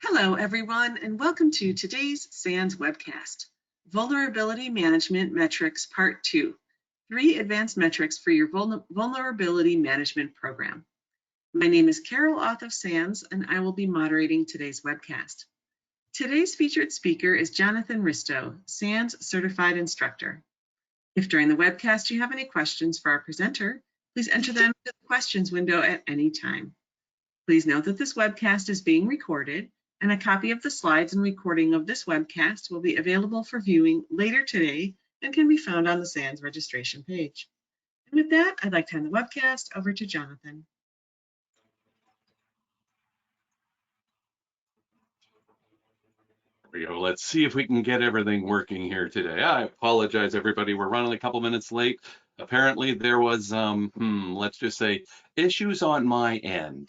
Hello, everyone, and welcome to today's SANS webcast, Vulnerability Management Metrics Part 2, 3 Advanced Metrics for your Vulnerability Management Program. My name is Carol Auth of SANS, and I will be moderating today's webcast. Today's featured speaker is Jonathan Risto, SANS Certified Instructor. If during the webcast you have any questions for our presenter, please enter them into the questions window at any time. Please note that this webcast is being recorded, and a copy of the slides and recording of this webcast will be available for viewing later today and can be found on the SANS registration page. And with that, I'd like to hand the webcast over to Jonathan. There we go. Let's see if we can get everything working here today. I apologize, everybody. We're running a couple minutes late. Apparently there was, let's just say, issues on my end.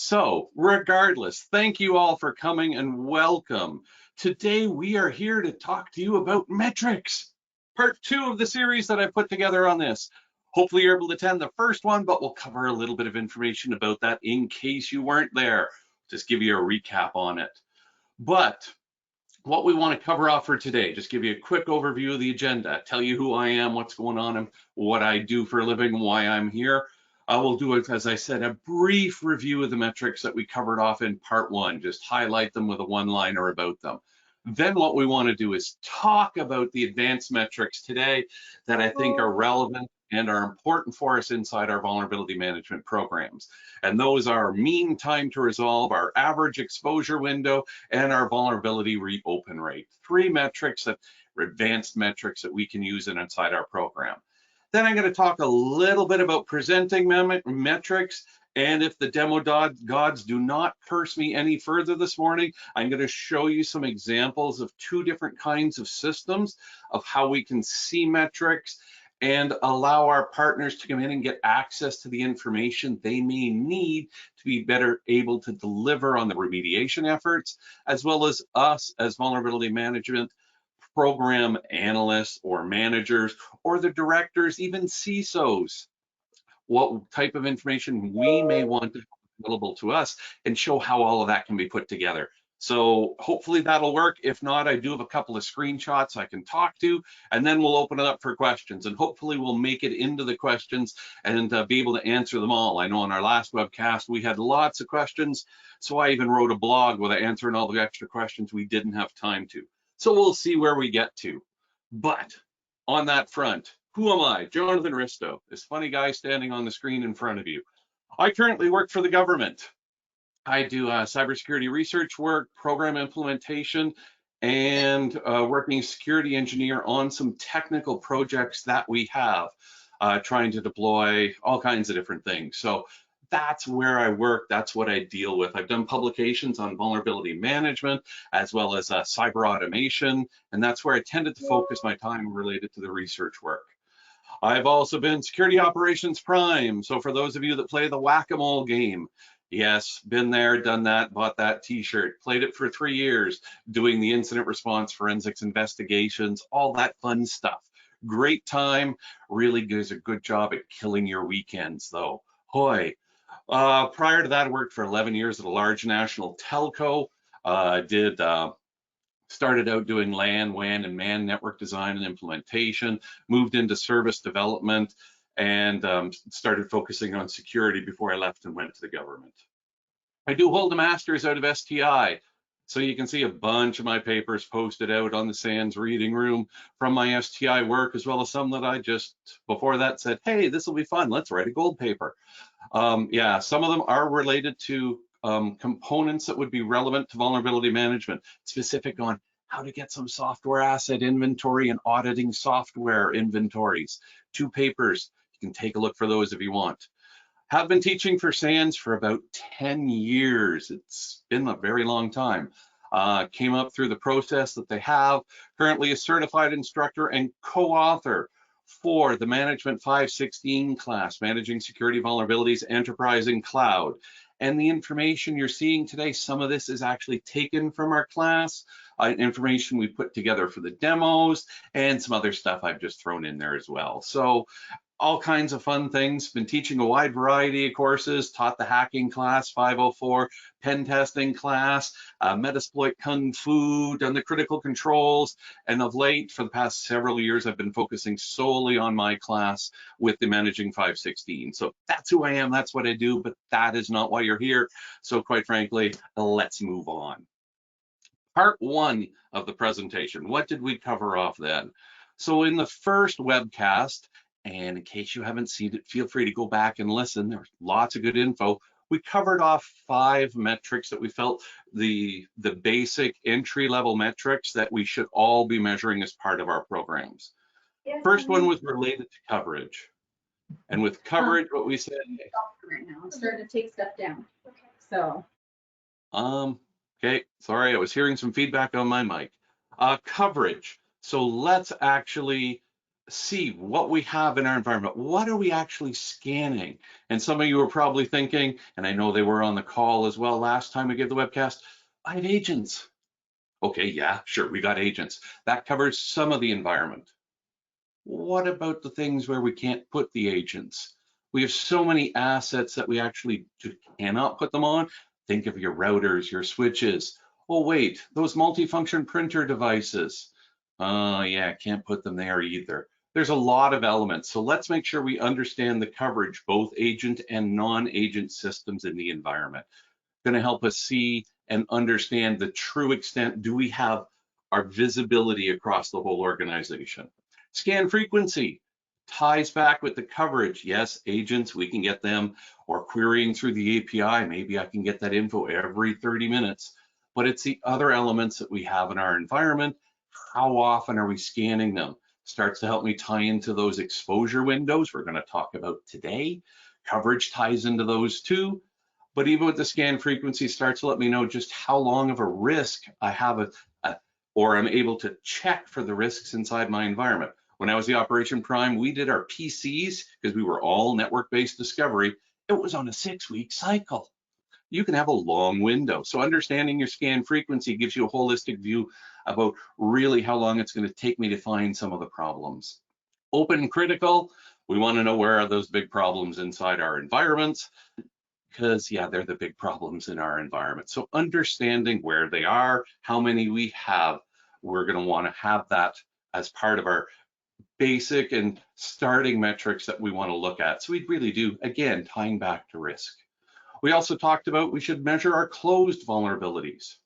So regardless, thank you all for coming and welcome. Today we are here to talk to you about metrics, part 2 of the series that I put together on this. Hopefully you're able to attend the first one, but we'll cover a little bit of information about that in case you weren't there. Just give you a recap on it. But what we want to cover off for today, just give you a quick overview of the agenda, tell you who I am, what's going on, and what I do for a living, why I'm here. I will do, as I said, a brief review of the metrics that we covered off in part 1, just highlight them with a one-liner about them. Then what we want to do is talk about the advanced metrics today that I think are relevant and are important for us inside our vulnerability management programs. And those are mean time to resolve, our average exposure window, and our vulnerability reopen rate. 3 metrics that are advanced metrics that we can use inside our program. Then I'm going to talk a little bit about presenting metrics. And if the demo gods do not curse me any further this morning, I'm going to show you some examples of 2 different kinds of systems of how we can see metrics and allow our partners to come in and get access to the information they may need to be better able to deliver on the remediation efforts, as well as us as vulnerability management program analysts or managers or the directors, even CISOs, what type of information we may want available to us and show how all of that can be put together. So hopefully that'll work. If not, I do have a couple of screenshots I can talk to, and then we'll open it up for questions, and hopefully we'll make it into the questions and be able to answer them all. I know in our last webcast we had lots of questions, so I even wrote a blog with answering all the extra questions we didn't have time to. So we'll see where we get to. But on that front, who am I? Jonathan Risto, this funny guy standing on the screen in front of you. I currently work for the government. I do cybersecurity research work, program implementation, and working security engineer on some technical projects that we have, trying to deploy all kinds of different things. So that's where I work, that's what I deal with. I've done publications on vulnerability management as well as cyber automation, and that's where I tended to focus my time related to the research work. I've also been security operations prime. So for those of you that play the whack-a-mole game, yes, been there, done that, bought that t-shirt, played it for 3 years, doing the incident response, forensics investigations, all that fun stuff. Great time, really does a good job at killing your weekends though. Hoy. Prior to that, I worked for 11 years at a large national telco, started out doing LAN, WAN, and MAN network design and implementation, moved into service development, and started focusing on security before I left and went to the government. I do hold a master's out of STI, so you can see a bunch of my papers posted out on the SANS reading room from my STI work, as well as some that I just, before that, said, hey, this will be fun, let's write a gold paper. Yeah, some of them are related to components that would be relevant to vulnerability management, specific on how to get some software asset inventory and auditing software inventories. 2 papers, you can take a look for those if you want. Have been teaching for SANS for about 10 years. It's been a very long time. Came up through the process that they have. Currently a certified instructor and co-author for the Management 516 class, Managing Security Vulnerabilities, Enterprise and Cloud. And the information you're seeing today, some of this is actually taken from our class, information we put together for the demos, and some other stuff I've just thrown in there as well. So all kinds of fun things. Been teaching a wide variety of courses, taught the hacking class 504, pen testing class, Metasploit Kung Fu, done the critical controls, and of late, for the past several years, I've been focusing solely on my class with the Managing 516. So that's who I am, that's what I do, but that is not why you're here. So quite frankly, let's move on. Part one of the presentation, what did we cover off then? So in the first webcast, and in case you haven't seen it, feel free to go back and listen. There's lots of good info. We covered off 5 metrics that we felt the basic entry-level metrics that we should all be measuring as part of our programs. First one was related to coverage. And with coverage, what we said. Right now, I'm starting to take stuff down. So. Okay, sorry, I was hearing some feedback on my mic. Coverage. So let's actually see what we have in our environment. What are we actually scanning? And some of you are probably thinking, and I know they were on the call as well last time we gave the webcast, I have agents. Okay, yeah, sure, we got agents. That covers some of the environment. What about the things where we can't put the agents? We have so many assets that we actually cannot put them on. Think of your routers, your switches. Oh wait, those multifunction printer devices. Yeah, can't put them there either. There's a lot of elements. So let's make sure we understand the coverage, both agent and non-agent systems in the environment. Going to help us see and understand the true extent. Do we have our visibility across the whole organization? Scan frequency ties back with the coverage. Yes, agents, we can get them, or querying through the API. Maybe I can get that info every 30 minutes, but it's the other elements that we have in our environment. How often are we scanning them? Starts to help me tie into those exposure windows we're going to talk about today. Coverage ties into those too. But even with the scan frequency, starts to let me know just how long of a risk I have, or I'm able to check for the risks inside my environment. When I was the Operation Prime, we did our PCs because we were all network-based discovery. It was on a 6-week cycle. You can have a long window. So understanding your scan frequency gives you a holistic view about really how long it's going to take me to find some of the problems. Open critical, we want to know where are those big problems inside our environments, because yeah, they're the big problems in our environment. So understanding where they are, how many we have, we're going to want to have that as part of our basic and starting metrics that we want to look at. So we really do, again, tying back to risk. We also talked about we should measure our closed vulnerabilities.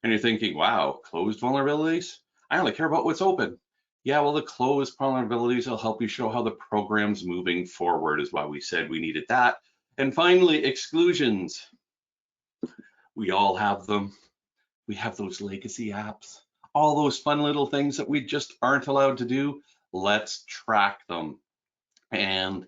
And you're thinking, wow, closed vulnerabilities? I only care about what's open. Yeah, well, the closed vulnerabilities will help you show how the program's moving forward, is why we said we needed that. And finally, exclusions. We all have them. We have those legacy apps, all those fun little things that we just aren't allowed to do. Let's track them. And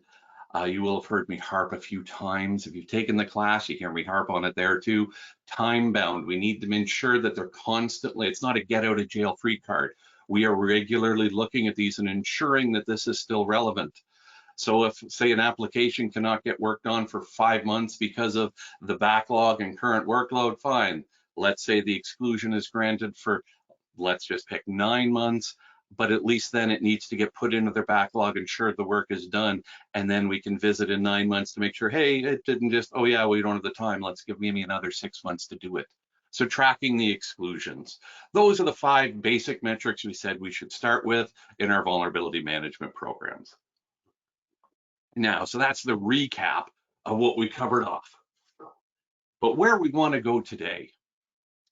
you will have heard me harp a few times. If you've taken the class, you hear me harp on it there too. Time bound. We need to ensure that they're constantly, it's not a get out of jail free card. We are regularly looking at these and ensuring that this is still relevant. So if, say, an application cannot get worked on for 5 months because of the backlog and current workload, fine. Let's say the exclusion is granted for, let's just pick 9 months, but at least then it needs to get put into their backlog, ensure the work is done, and then we can visit in 9 months to make sure, hey, it didn't just, oh yeah, we don't have the time, let's give me another 6 months to do it. So tracking the exclusions. Those are the 5 basic metrics we said we should start with in our vulnerability management programs. Now, so that's the recap of what we covered off. But where we want to go today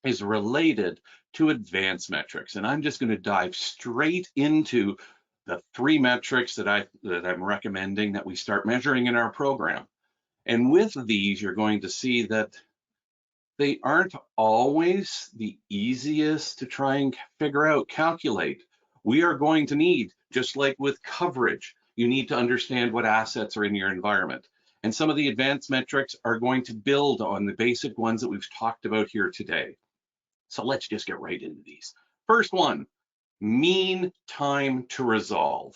is related to advanced metrics. And I'm just going to dive straight into the 3 metrics that I'm recommending that we start measuring in our program. And with these, you're going to see that they aren't always the easiest to try and figure out, calculate. We are going to need, just like with coverage, you need to understand what assets are in your environment. And some of the advanced metrics are going to build on the basic ones that we've talked about here today. So let's just get right into these. First one, mean time to resolve.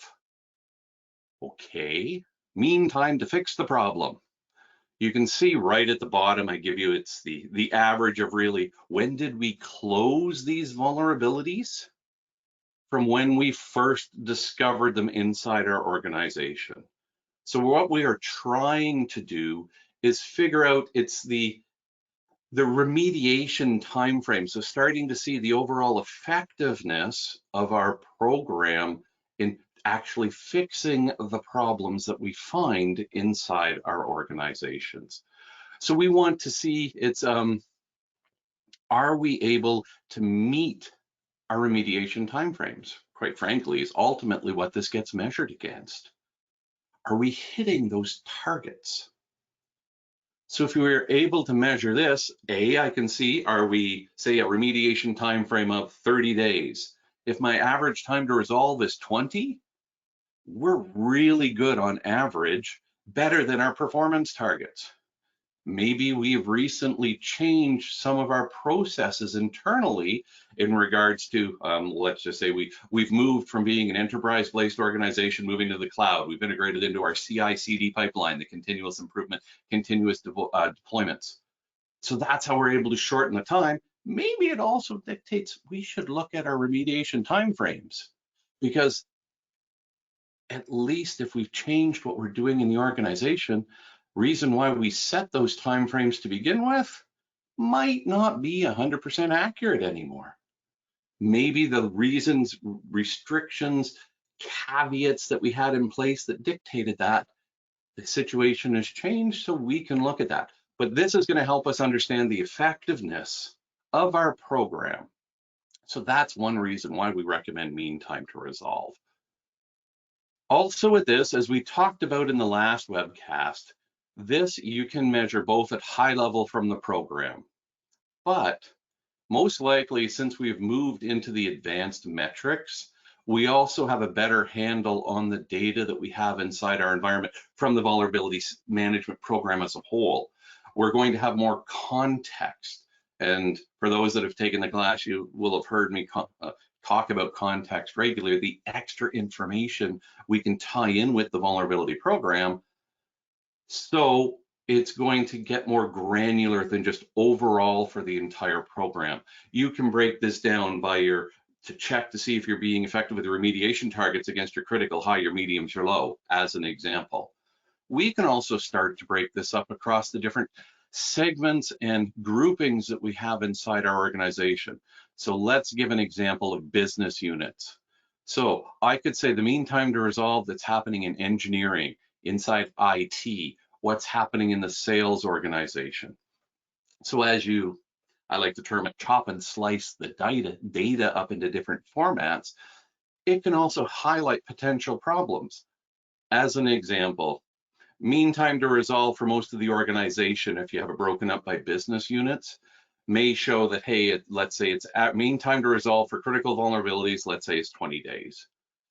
Okay, mean time to fix the problem. You can see right at the bottom, I give you, it's the average of really, when did we close these vulnerabilities? From when we first discovered them inside our organization. So what we are trying to do is figure out the remediation timeframe. So starting to see the overall effectiveness of our program in actually fixing the problems that we find inside our organizations. So we want to see are we able to meet our remediation timeframes? Quite frankly, is ultimately what this gets measured against. Are we hitting those targets? So if we were able to measure this, I can see, are we, say, a remediation time frame of 30 days? If my average time to resolve is 20, we're really good on average, better than our performance targets. Maybe we've recently changed some of our processes internally in regards to, let's just say we've moved from being an enterprise-based organization moving to the cloud. We've integrated into our CI/CD pipeline, the continuous improvement, continuous deployments. So that's how we're able to shorten the time. Maybe it also dictates we should look at our remediation timeframes, because at least if we've changed what we're doing in the organization, reason why we set those timeframes to begin with might not be 100% accurate anymore. Maybe the reasons, restrictions, caveats that we had in place that dictated that, the situation has changed, so we can look at that. But this is going to help us understand the effectiveness of our program. So that's one reason why we recommend mean time to resolve. Also with this, as we talked about in the last webcast, this you can measure both at high level from the program, but most likely since we've moved into the advanced metrics, we also have a better handle on the data that we have inside our environment from the vulnerabilities management program as a whole. We're going to have more context. And for those that have taken the class, you will have heard me talk about context regularly, the extra information we can tie in with the vulnerability program. So it's going to get more granular than just overall for the entire program. You can break this down by to check to see if you're being effective with the remediation targets against your critical, high, your mediums, your low, as an example. We can also start to break this up across the different segments and groupings that we have inside our organization. So let's give an example of business units. So I could say the mean time to resolve that's happening in engineering, inside IT, what's happening in the sales organization. So as I like to term it, chop and slice the data up into different formats, it can also highlight potential problems. As an example, mean time to resolve for most of the organization, if you have it broken up by business units, may show that, hey, let's say it's at mean time to resolve for critical vulnerabilities, let's say it's 20 days.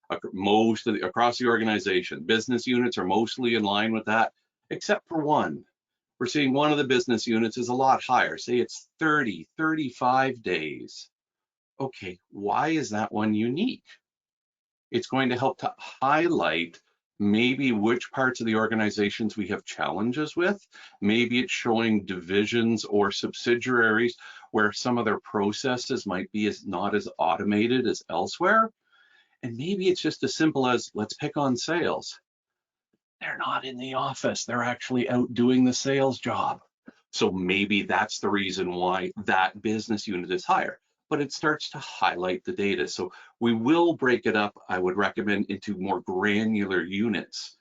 Across the organization, business units are mostly in line with that, except for one. We're seeing one of the business units is a lot higher, say it's 30, 35 days. Okay, why is that one unique? It's going to help to highlight maybe which parts of the organizations we have challenges with. Maybe it's showing divisions or subsidiaries where some of their processes might be not as automated as elsewhere. And maybe it's just as simple as, let's pick on sales. They're not in the office, they're actually out doing the sales job. So maybe that's the reason why that business unit is higher, but it starts to highlight the data. So we will break it up, I would recommend, into more granular units.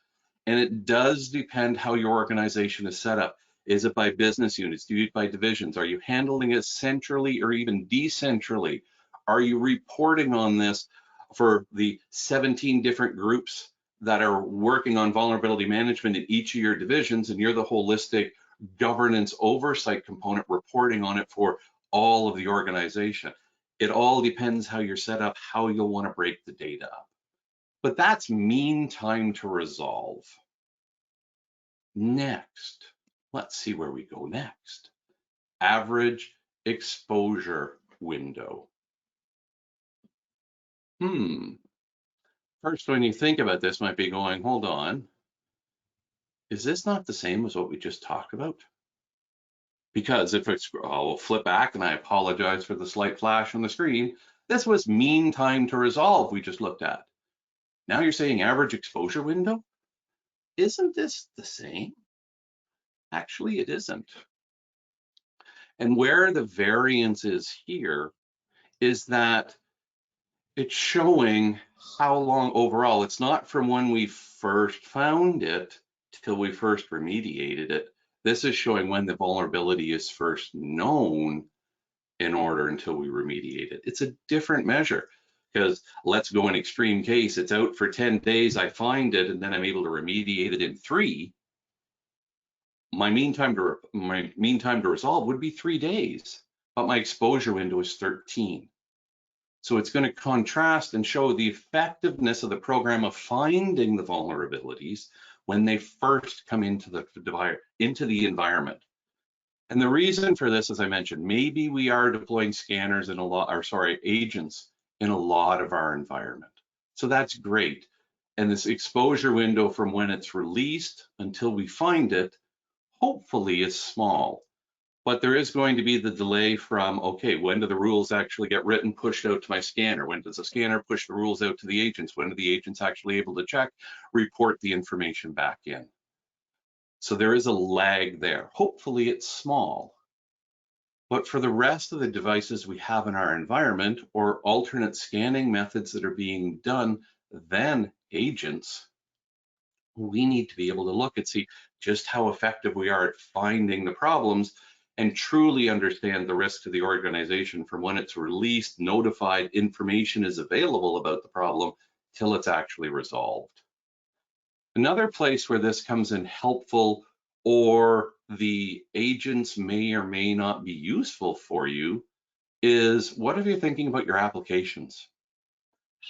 And it does depend how your organization is set up. Is it by business units? Do you do it by divisions? Are you handling it centrally or even decentrally? Are you reporting on this for the 17 different groups that are working on vulnerability management in each of your divisions, and you're the holistic governance oversight component reporting on it for all of the organization? It all depends how you're set up, how you'll want to break the data up. But that's mean time to resolve. Next, let's see where we go next. Average exposure window. First, when you think about this, might be going, hold on, is this not the same as what we just talked about? Because if it's, I'll flip back, and I apologize for the slight flash on the screen. This was mean time to resolve we just looked at. Now you're saying average exposure window? isn't this the same? Actually, it isn't. And where the variance is here is that it's showing how long overall. It's not from when we first found it till we first remediated it. This is showing when the vulnerability is first known in order until we remediate it. It's a different measure because let's go an extreme case. It's out for 10 days, I find it, and then I'm able to remediate it in 3. My mean time to resolve would be 3 days, but my exposure window is 13. So it's going to contrast and show the effectiveness of the program of finding the vulnerabilities when they first come into the environment. And the reason for this, as I mentioned, maybe we are deploying scanners in agents in a lot of our environment. So that's great. And this exposure window from when it's released until we find it, hopefully is small. But there is going to be the delay from, okay, when do the rules actually get written, pushed out to my scanner? When does the scanner push the rules out to the agents? When are the agents actually able to check, report the information back in? So there is a lag there. Hopefully it's small. But for the rest of the devices we have in our environment or alternate scanning methods that are being done than agents, we need to be able to look and see just how effective we are at finding the problems and truly understand the risk to the organization from when it's released, notified, information is available about the problem till it's actually resolved. Another place where this comes in helpful or the agents may or may not be useful for you is what if you're thinking about your applications?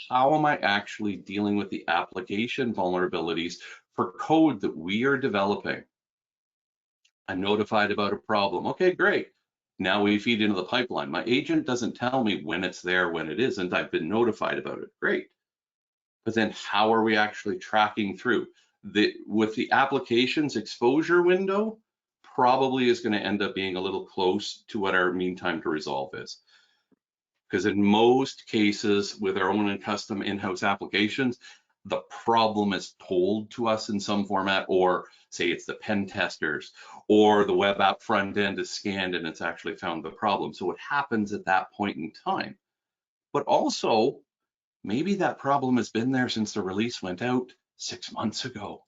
How am I actually dealing with the application vulnerabilities for code that we are developing? I'm notified about a problem. Okay, great. Now we feed into the pipeline. My agent doesn't tell me when it's there, when it isn't. I've been notified about it. Great. But then how are we actually tracking through? With the application's exposure window, probably is going to end up being a little close to what our mean time to resolve is. Because in most cases with our own and custom in-house applications, the problem is told to us in some format, or say it's the pen testers, or the web app front end is scanned and it's actually found the problem. So it happens at that point in time. But also, maybe that problem has been there since the release went out 6 months ago.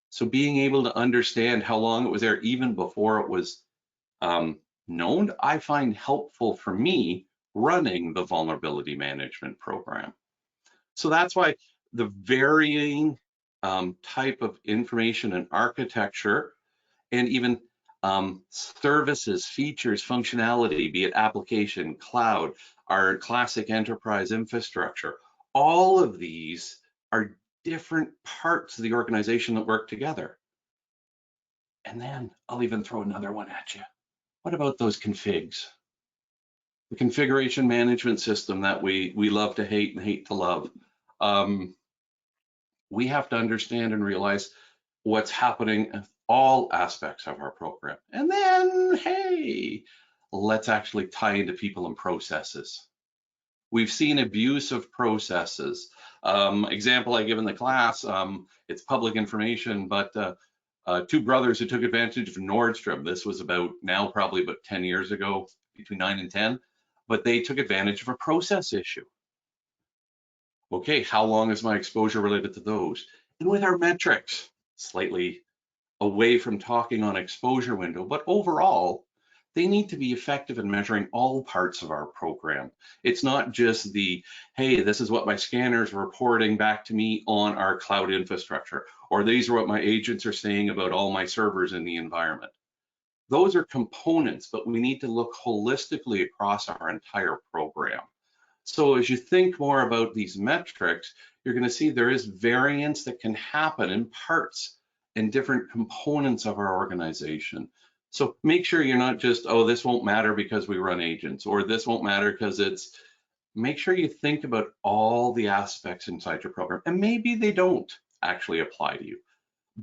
So being able to understand how long it was there even before it was known, I find helpful for me running the vulnerability management program. So that's why the varying type of information and architecture and even services, features, functionality, be it application, cloud, our classic enterprise infrastructure, all of these are different parts of the organization that work together. And then I'll even throw another one at you. What about those configs? The configuration management system that we love to hate and hate to love. We have to understand and realize what's happening in all aspects of our program. And then, hey, let's actually tie into people and processes. We've seen abuse of processes. Example I give in the class, it's public information, but 2 brothers who took advantage of Nordstrom. This was probably about 10 years ago, between 9 and 10, but they took advantage of a process issue. Okay, how long is my exposure related to those? And with our metrics, slightly away from talking on exposure window, but overall, they need to be effective in measuring all parts of our program. It's not just the, hey, this is what my scanner is reporting back to me on our cloud infrastructure, or these are what my agents are saying about all my servers in the environment. Those are components, but we need to look holistically across our entire program. So as you think more about these metrics, you're going to see there is variance that can happen in parts and different components of our organization. So make sure you're not just, oh, this won't matter because we run agents, or this won't matter because it's, make sure you think about all the aspects inside your program. And maybe they don't actually apply to you,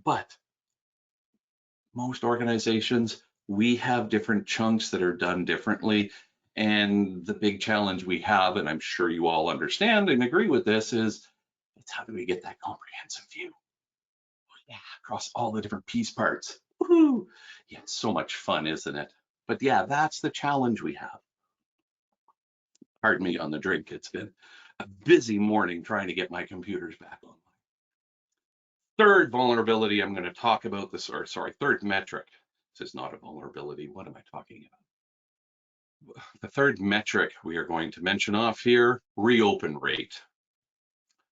but most organizations, we have different chunks that are done differently. And the big challenge we have, and I'm sure you all understand and agree with this, is it's how do we get that comprehensive view? Yeah, across all the different piece parts. Woohoo! Yeah, it's so much fun, isn't it? But yeah, that's the challenge we have. Pardon me on the drink. It's been a busy morning trying to get my computers back on. Third vulnerability I'm going to talk about this, or sorry, third metric. This is not a vulnerability. What am I talking about? The third metric we are going to mention off here, reopen rate.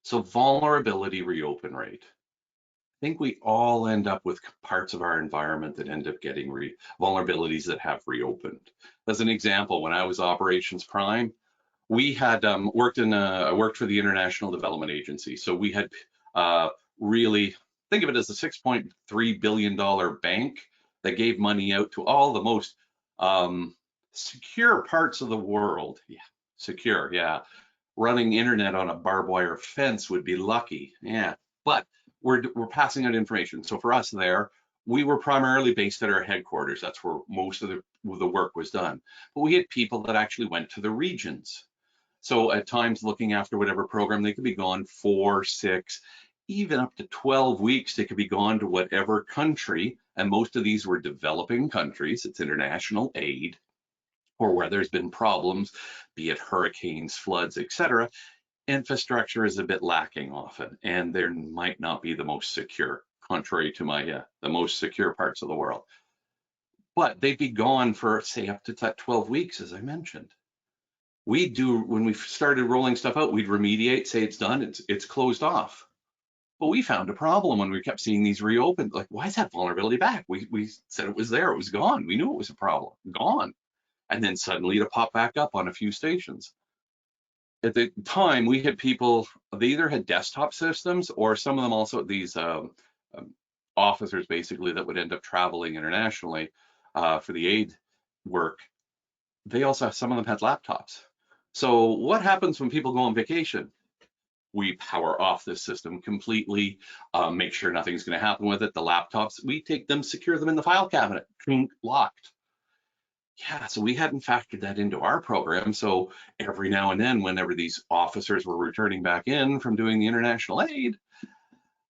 So vulnerability reopen rate. I think we all end up with parts of our environment that end up getting vulnerabilities that have reopened. As an example, when I was operations prime, we had I worked for the International Development Agency. So we had really, think of it as a $6.3 billion bank that gave money out to all the most secure parts of the world. Yeah, secure, yeah. Running internet on a barbed wire fence would be lucky, yeah. But we're passing out information. So for us there, we were primarily based at our headquarters. That's where most of the work was done. But we had people that actually went to the regions. So at times looking after whatever program, they could be gone 4, 6, even up to 12 weeks. They could be gone to whatever country. And most of these were developing countries. It's international aid, or where there's been problems, be it hurricanes, floods, etc. Infrastructure is a bit lacking often, and there might not be the most secure, contrary to my the most secure parts of the world. But they'd be gone for, say, up to 12 weeks, as I mentioned. When we started rolling stuff out, we'd remediate, say it's done, it's closed off. But we found a problem when we kept seeing these reopened. Like, why is that vulnerability back? We said it was there, it was gone. We knew it was a problem, gone. And then suddenly to pop back up on a few stations. At the time, we had people, they either had desktop systems, or some of them also these officers basically that would end up traveling internationally for the aid work. They also, some of them had laptops. So what happens when people go on vacation? We power off this system completely, make sure nothing's going to happen with it. The laptops, we take them, secure them in the file cabinet, locked. Yeah, so we hadn't factored that into our program. So every now and then, whenever these officers were returning back in from doing the international aid,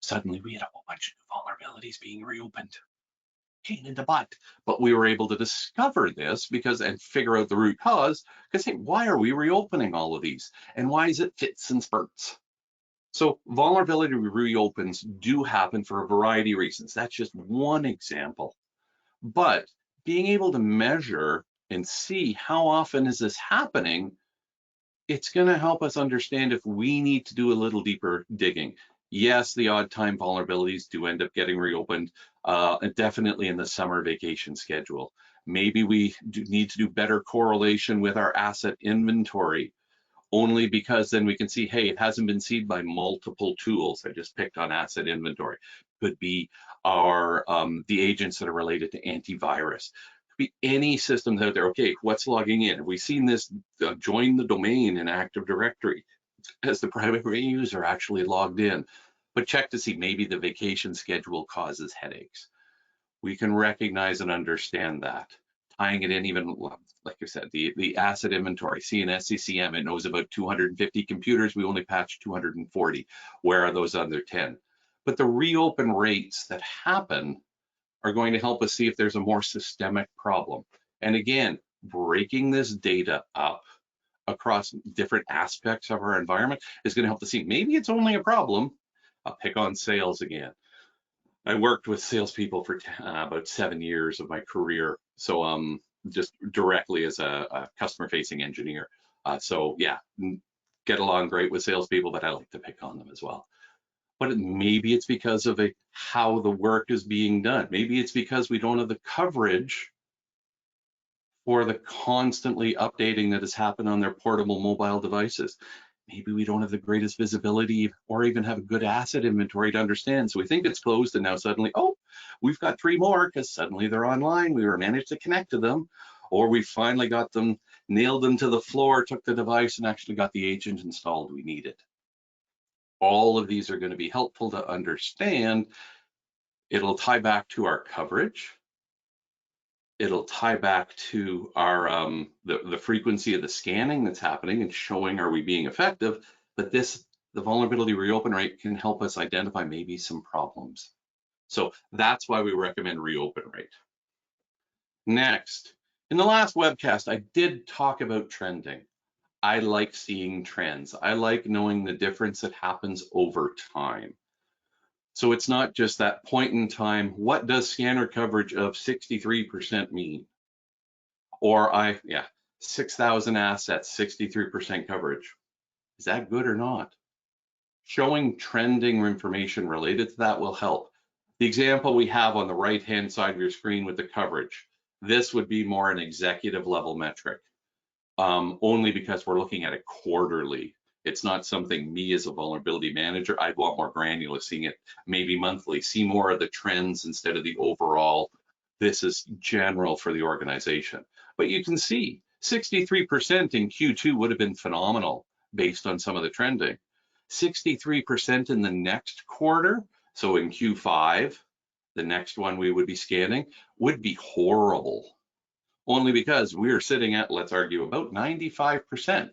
suddenly we had a whole bunch of vulnerabilities being reopened. Pain in the butt. But we were able to discover this and figure out the root cause, because hey, why are we reopening all of these? And why is it fits and spurts? So vulnerability reopens do happen for a variety of reasons. That's just one example. But being able to measure and see how often is this happening, it's going to help us understand if we need to do a little deeper digging. Yes, the odd time vulnerabilities do end up getting reopened, and definitely in the summer vacation schedule. Maybe we need to do better correlation with our asset inventory, only because then we can see, hey, it hasn't been seen by multiple tools. I just picked on asset inventory. Could be our the agents that are related to antivirus. Could be any systems out there. Okay, what's logging in? Have we seen this join the domain in Active Directory? Has the primary user actually logged in? But check to see, maybe the vacation schedule causes headaches. We can recognize and understand that. Tying it in, even like I said, the asset inventory, CNS, CCM, it knows about 250 computers. We only patch 240. Where are those other 10? But the reopen rates that happen are going to help us see if there's a more systemic problem. And again, breaking this data up across different aspects of our environment is going to help to see, maybe it's only a problem. I'll pick on sales again. I worked with salespeople for about 7 years of my career. So just directly as a customer facing engineer. So yeah, get along great with salespeople, but I like to pick on them as well. But maybe it's because of how the work is being done. Maybe it's because we don't have the coverage for the constantly updating that has happened on their portable mobile devices. Maybe we don't have the greatest visibility or even have a good asset inventory to understand. So we think it's closed, and now suddenly, oh, we've got 3 more because suddenly they're online. We were managed to connect to them, or we finally got them, nailed them to the floor, took the device and actually got the agent installed we needed. All of these are going to be helpful to understand. It'll tie back to our coverage. It'll tie back to our the frequency of the scanning that's happening and showing, are we being effective? But the vulnerability reopen rate can help us identify maybe some problems. So that's why we recommend reopen rate. Next, in the last webcast, I did talk about trending. I like seeing trends. I like knowing the difference that happens over time. So it's not just that point in time. What does scanner coverage of 63% mean? Or 6,000 assets, 63% coverage. Is that good or not? Showing trending information related to that will help. The example we have on the right-hand side of your screen with the coverage, this would be more an executive level metric, only because we're looking at it quarterly. It's not something me as a vulnerability manager, I'd want more granular, seeing it maybe monthly, see more of the trends instead of the overall. This is general for the organization. But you can see 63% in Q2 would have been phenomenal based on some of the trending. 63% in the next quarter, so in Q5, the next one we would be scanning, would be horrible. Only because we're sitting at, let's argue, about 95%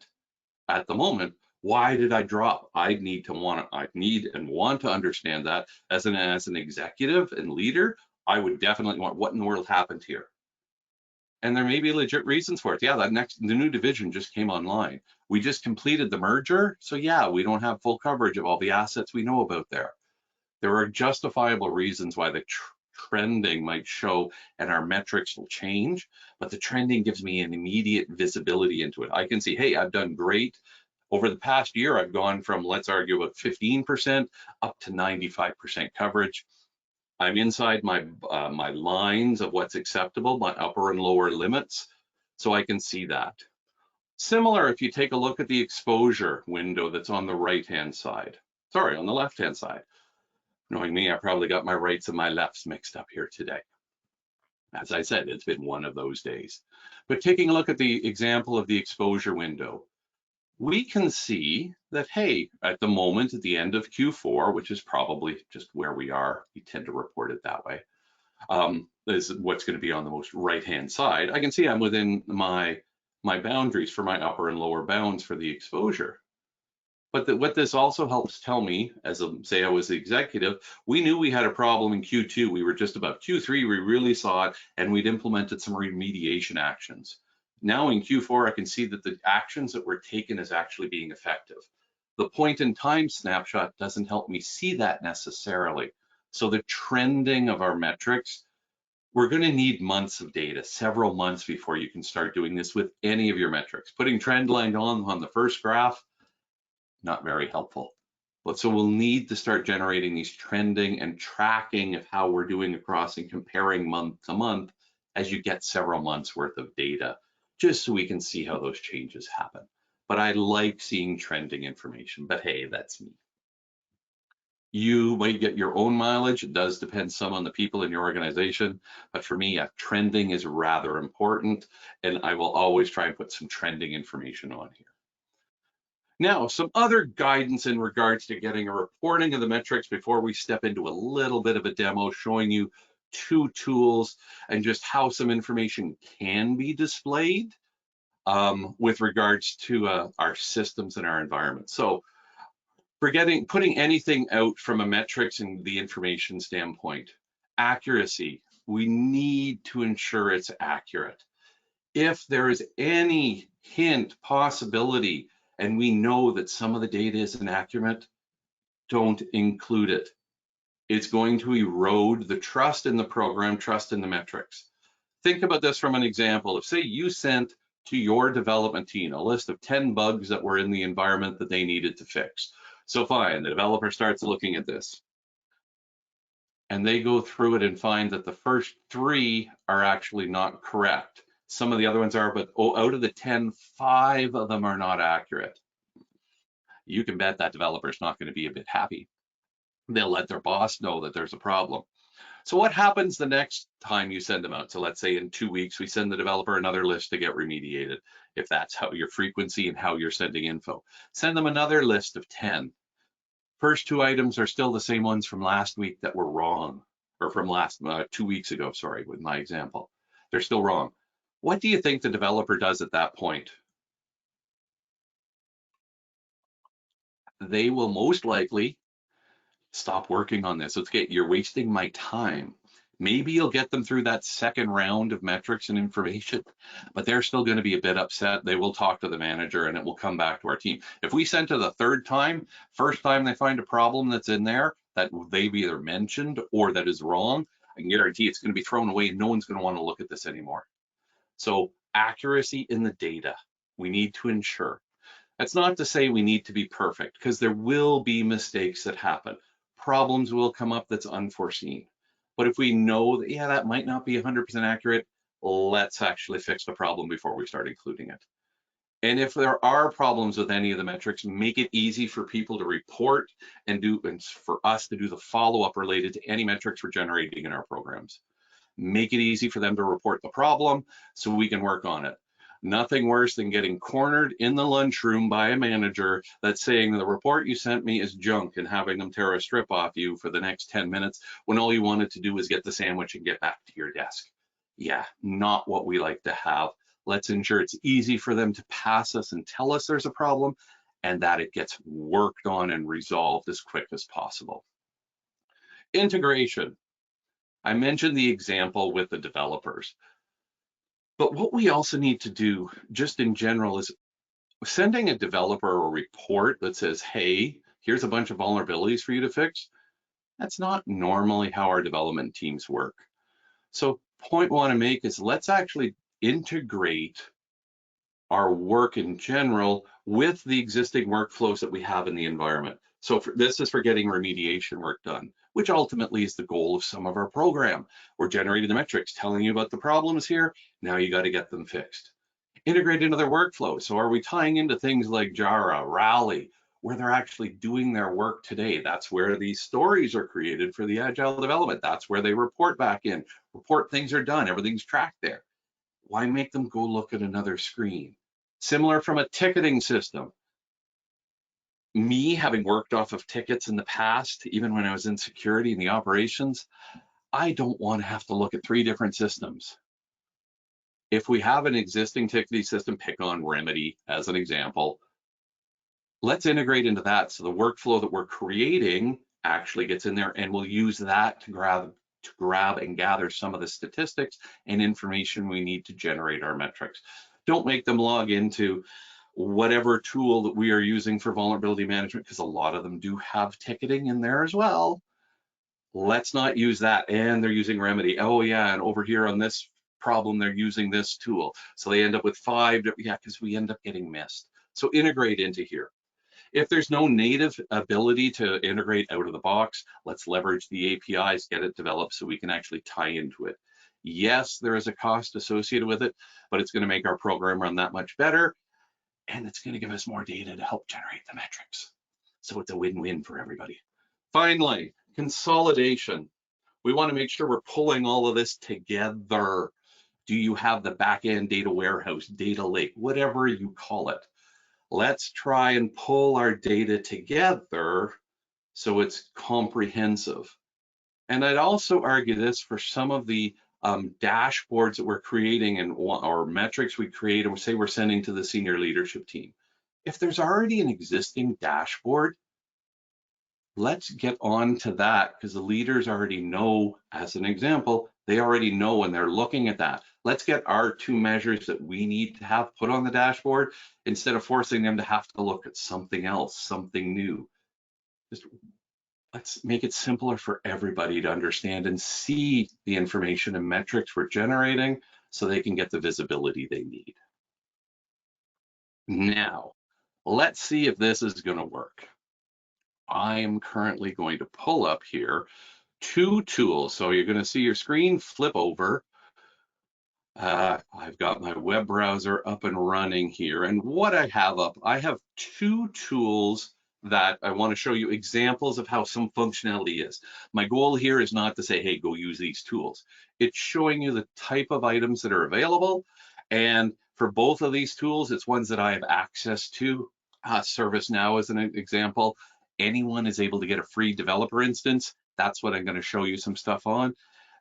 at the moment. Why did I drop? I need and want to understand that as an executive and leader. I would definitely want, what in the world happened here? And there may be legit reasons for it. Yeah, the new division just came online. We just completed the merger. So yeah, we don't have full coverage of all the assets we know about there. There are justifiable reasons why the trending might show and our metrics will change, but the trending gives me an immediate visibility into it. I can see, hey, I've done great. Over the past year, I've gone from, let's argue, about 15% up to 95% coverage. I'm inside my my lines of what's acceptable, my upper and lower limits, so I can see that. Similar, if you take a look at the exposure window that's on the right-hand side, sorry, on the left-hand side. Knowing me, I probably got my rights and my lefts mixed up here today. As I said, it's been one of those days. But taking a look at the example of the exposure window, we can see that, hey, at the moment, at the end of Q4, which is probably just where we are, we tend to report it that way, is what's going to be on the most right-hand side. I can see I'm within my boundaries for my upper and lower bounds for the exposure. But what this also helps tell me, as say I was the executive, we knew we had a problem in Q2. We were just about Q3, we really saw it, and we'd implemented some remediation actions. Now in Q4, I can see that the actions that were taken is actually being effective. The point in time snapshot doesn't help me see that necessarily. So the trending of our metrics, we're going to need months of data, several months before you can start doing this with any of your metrics. Putting trend line on the first graph, not very helpful. But so we'll need to start generating these trending and tracking of how we're doing across and comparing month to month as you get several months worth of data, just so we can see how those changes happen. But I like seeing trending information, but hey, that's me. You might get your own mileage. It does depend some on the people in your organization, but for me, trending is rather important, and I will always try and put some trending information on here. Now, some other guidance in regards to getting a reporting of the metrics before we step into a little bit of a demo showing you two tools and just how some information can be displayed with regards to our systems and our environment. So putting anything out from a metrics and the information standpoint, accuracy, we need to ensure it's accurate. If there is any hint, possibility, and we know that some of the data is inaccurate, don't include it. It's going to erode the trust in the program, trust in the metrics. Think about this from an example of, say you sent to your development team a list of 10 bugs that were in the environment that they needed to fix. So fine, the developer starts looking at this. And they go through it and find that the first 3 are actually not correct. Some of the other ones are, but out of the 10, 5 of them are not accurate. You can bet that developer is not going to be a bit happy. They'll let their boss know that there's a problem. So what happens the next time you send them out? So let's say in 2 weeks, we send the developer another list to get remediated, if that's how your frequency and how you're sending info. Send them another list of 10. First 2 items are still the same ones from last week that were wrong, or from 2 weeks ago, sorry, with my example. They're still wrong. What do you think the developer does at that point? They will most likely stop working on this. You're wasting my time. Maybe you'll get them through that second round of metrics and information, but they're still going to be a bit upset. They will talk to the manager and it will come back to our team. If we send to the third time, first time they find a problem that's in there that they've either mentioned or that is wrong, I can guarantee it's going to be thrown away and no one's going to want to look at this anymore. So accuracy in the data, we need to ensure. That's not to say we need to be perfect, because there will be mistakes that happen. Problems will come up that's unforeseen. But if we know that, yeah, that might not be 100% accurate, let's actually fix the problem before we start including it. And if there are problems with any of the metrics, make it easy for people to report and for us to do the follow-up related to any metrics we're generating in our programs. Make it easy for them to report the problem so we can work on it. Nothing worse than getting cornered in the lunchroom by a manager that's saying the report you sent me is junk and having them tear a strip off you for the next 10 minutes when all you wanted to do was get the sandwich and get back to your desk. Yeah, not what we like to have. Let's ensure it's easy for them to pass us and tell us there's a problem and that it gets worked on and resolved as quick as possible. Integration. I mentioned the example with the developers. But what we also need to do just in general is sending a developer a report that says, hey, here's a bunch of vulnerabilities for you to fix. That's not normally how our development teams work. So point I want to make is let's actually integrate our work in general with the existing workflows that we have in the environment. So this is for getting remediation work done, which ultimately is the goal of some of our program. We're generating the metrics, telling you about the problems here. Now you got to get them fixed. Integrate into their workflow. So are we tying into things like Jira, Rally, where they're actually doing their work today? That's where these stories are created for the agile development. That's where they report back in, report things are done, everything's tracked there. Why make them go look at another screen? Similar from a ticketing system. Me having worked off of tickets in the past, even when I was in security and the operations, I don't want to have to look at 3 different systems. If we have an existing ticketing system, pick on Remedy as an example, let's integrate into that so the workflow that we're creating actually gets in there, and we'll use that to grab and gather some of the statistics and information we need to generate our metrics. Don't make them log into whatever tool that we are using for vulnerability management, because a lot of them do have ticketing in there as well. Let's not use that. And they're using Remedy. Oh yeah, and over here on this problem, they're using this tool. So they end up with 5, yeah, because we end up getting missed. So integrate into here. If there's no native ability to integrate out of the box, let's leverage the APIs, get it developed so we can actually tie into it. Yes, there is a cost associated with it, but it's going to make our program run that much better. And it's going to give us more data to help generate the metrics. So it's a win-win for everybody. Finally, consolidation. We want to make sure we're pulling all of this together. Do you have the back-end data warehouse, data lake, whatever you call it? Let's try and pull our data together so it's comprehensive. And I'd also argue this for some of the dashboards that we're creating and or metrics we create and say we're sending to the senior leadership team. If there's already an existing dashboard, let's get on to that, because the leaders already know, as an example, they already know when they're looking at that. Let's get our 2 measures that we need to have put on the dashboard instead of forcing them to have to look at something else, something new. Just let's make it simpler for everybody to understand and see the information and metrics we're generating so they can get the visibility they need. Now, let's see if this is going to work. I am currently going to pull up here 2 tools. So you're going to see your screen flip over. I've got my web browser up and running here. And what I have up, I have 2 tools that I want to show you examples of how some functionality is. My goal here is not to say, hey, go use these tools. It's showing you the type of items that are available. And for both of these tools, it's ones that I have access to. ServiceNow is an example. Anyone is able to get a free developer instance. That's what I'm going to show you some stuff on.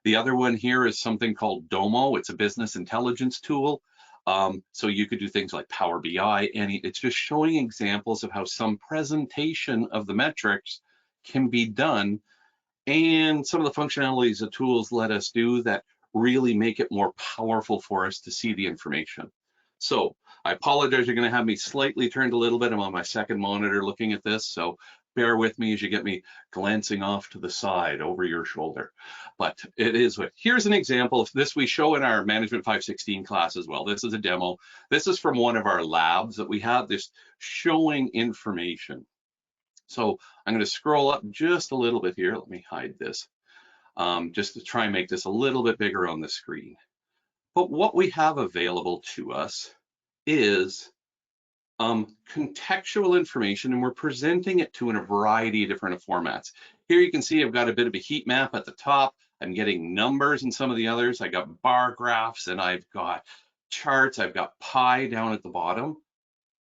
The other one here is something called Domo. It's a business intelligence tool. So you could do things like Power BI, and it's just showing examples of how some presentation of the metrics can be done, and some of the functionalities the tools let us do that really make it more powerful for us to see the information. So I apologize, you're going to have me slightly turned a little bit. I'm on my second monitor looking at this, so bear with me as you get me glancing off to the side over your shoulder. But it is what, here's an example of this we show in our Management 516 class as well. This is a demo. This is from one of our labs that we have, this showing information. So I'm going to scroll up just a little bit here. Let me hide this, just to try and make this a little bit bigger on the screen. But what we have available to us is contextual information, and we're presenting it to in a variety of different formats. Here you can see I've got a bit of a heat map at the top. I'm getting numbers in some of the others. I got bar graphs and I've got charts. I've got pie down at the bottom.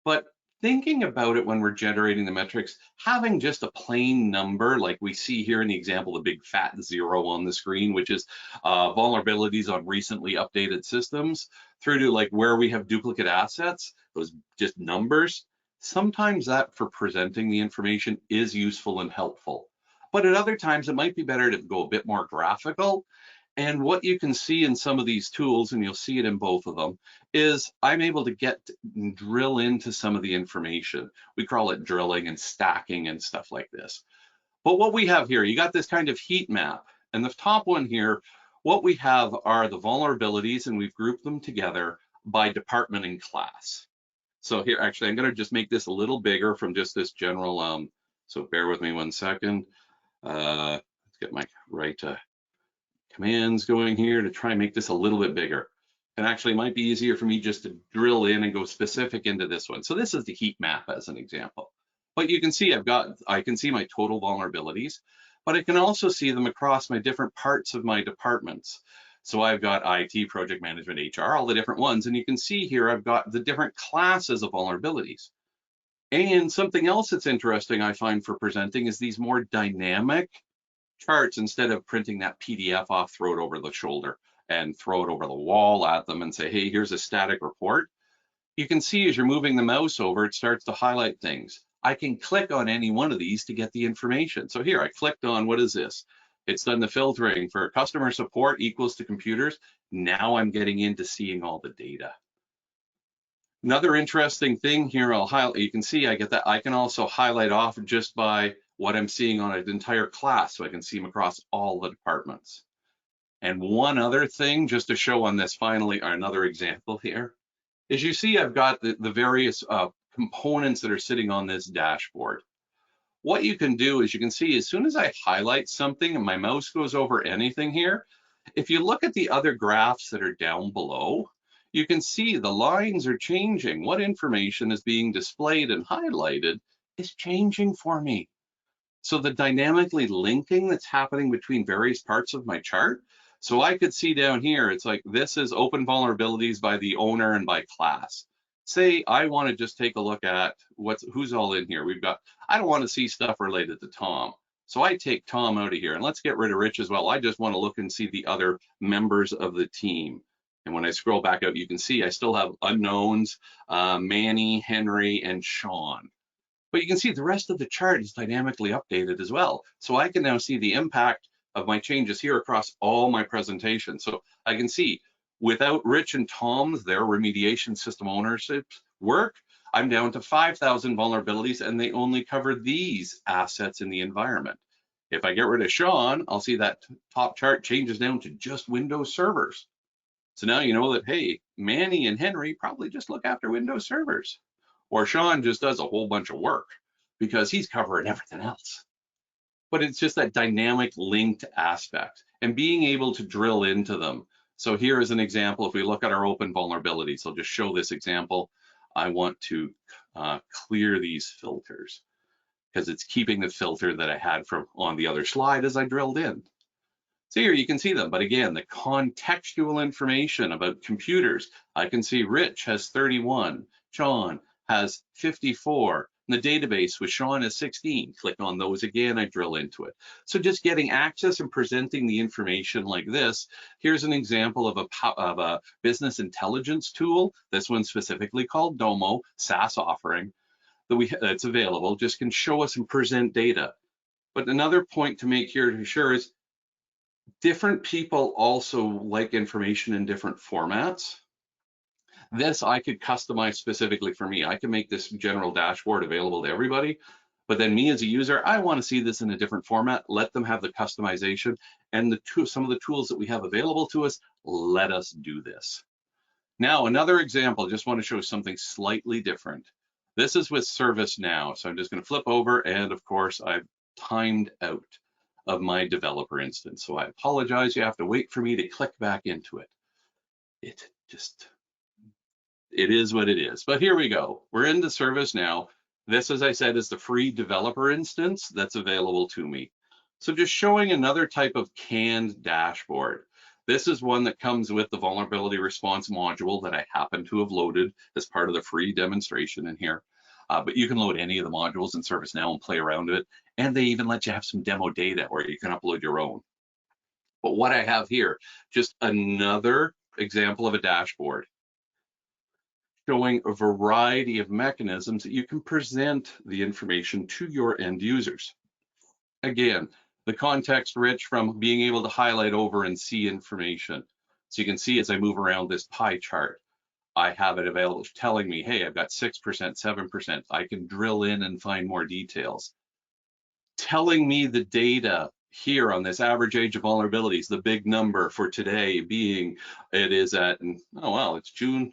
But thinking about it when we're generating the metrics, having just a plain number like we see here in the example, the big fat 0 on the screen, which is vulnerabilities on recently updated systems, through to like where we have duplicate assets, those just numbers. Sometimes that for presenting the information is useful and helpful. But at other times, it might be better to go a bit more graphical. And what you can see in some of these tools, and you'll see it in both of them, is I'm able to drill into some of the information. We call it drilling and stacking and stuff like this. But what we have here, you got this kind of heat map. And the top one here, what we have are the vulnerabilities, and we've grouped them together by department and class. So here, actually, I'm going to just make this a little bigger from just this general, so bear with me one second. Let's get my right commands going here to try and make this a little bit bigger. And actually it might be easier for me just to drill in and go specific into this one. So this is the heat map as an example. But you can see I can see my total vulnerabilities, but I can also see them across my different parts of my departments. So I've got IT, project management, HR, all the different ones. And you can see here, I've got the different classes of vulnerabilities. And something else that's interesting I find for presenting is these more dynamic charts. Instead of printing that PDF off, throw it over the shoulder and throw it over the wall at them and say, hey, here's a static report. You can see as you're moving the mouse over, it starts to highlight things. I can click on any one of these to get the information. So here I clicked on, what is this? It's done the filtering for customer support equals to computers. Now I'm getting into seeing all the data. Another interesting thing here, I'll highlight, you can see I get that I can also highlight off just by what I'm seeing on an entire class, so I can see them across all the departments. And one other thing, just to show on this finally, or another example here, is you see I've got the various components that are sitting on this dashboard. What you can do is you can see as soon as I highlight something and my mouse goes over anything here, if you look at the other graphs that are down below, you can see the lines are changing. What information is being displayed and highlighted is changing for me. So the dynamically linking that's happening between various parts of my chart. So I could see down here, it's like, this is open vulnerabilities by the owner and by class. Say I want to just take a look at who's all in here. We've got, I don't want to see stuff related to Tom. So I take Tom out of here, and let's get rid of Rich as well. I just want to look and see the other members of the team. And when I scroll back out, you can see I still have unknowns, Manny, Henry, and Sean. But you can see the rest of the chart is dynamically updated as well. So I can now see the impact of my changes here across all my presentations. So I can see without Rich and Tom's, their remediation system ownership work, I'm down to 5,000 vulnerabilities, and they only cover these assets in the environment. If I get rid of Sean, I'll see that top chart changes down to just Windows servers. So now you know that, hey, Manny and Henry probably just look after Windows servers. Or Sean just does a whole bunch of work because he's covering everything else. But it's just that dynamic linked aspect and being able to drill into them. So here is an example. If we look at our open vulnerabilities, I'll just show this example. I want to clear these filters because it's keeping the filter that I had from on the other slide as I drilled in. So here you can see them, but again, the contextual information about computers, I can see Rich has 31, Sean has 54, and the database with Sean is 16. Click on those again, I drill into it. So just getting access and presenting the information like this. Here's an example of a business intelligence tool. This one's specifically called Domo, SaaS offering, that's available, just can show us and present data. But another point to make here to be sure is different people also like information in different formats. This I could customize specifically for me. I can make this general dashboard available to everybody, but then me as a user, I want to see this in a different format. Let them have the customization, and some of the tools that we have available to us, let us do this. Now, another example, just want to show something slightly different. This is with ServiceNow. So I'm just going to flip over, and of course, I've timed out of my developer instance. So I apologize. You have to wait for me to click back into it. It is what it is. But here we go. We're into ServiceNow. This, as I said, is the free developer instance that's available to me. So just showing another type of canned dashboard. This is one that comes with the vulnerability response module that I happen to have loaded as part of the free demonstration in here. But you can load any of the modules in ServiceNow and play around with it. And they even let you have some demo data where you can upload your own. But what I have here, just another example of a dashboard showing a variety of mechanisms that you can present the information to your end users. Again, the context rich from being able to highlight over and see information. So you can see as I move around this pie chart, I have it available telling me, hey, I've got 6%, 7%. I can drill in and find more details. Telling me the data here on this average age of vulnerabilities, the big number for today being, it is at, oh wow, it's June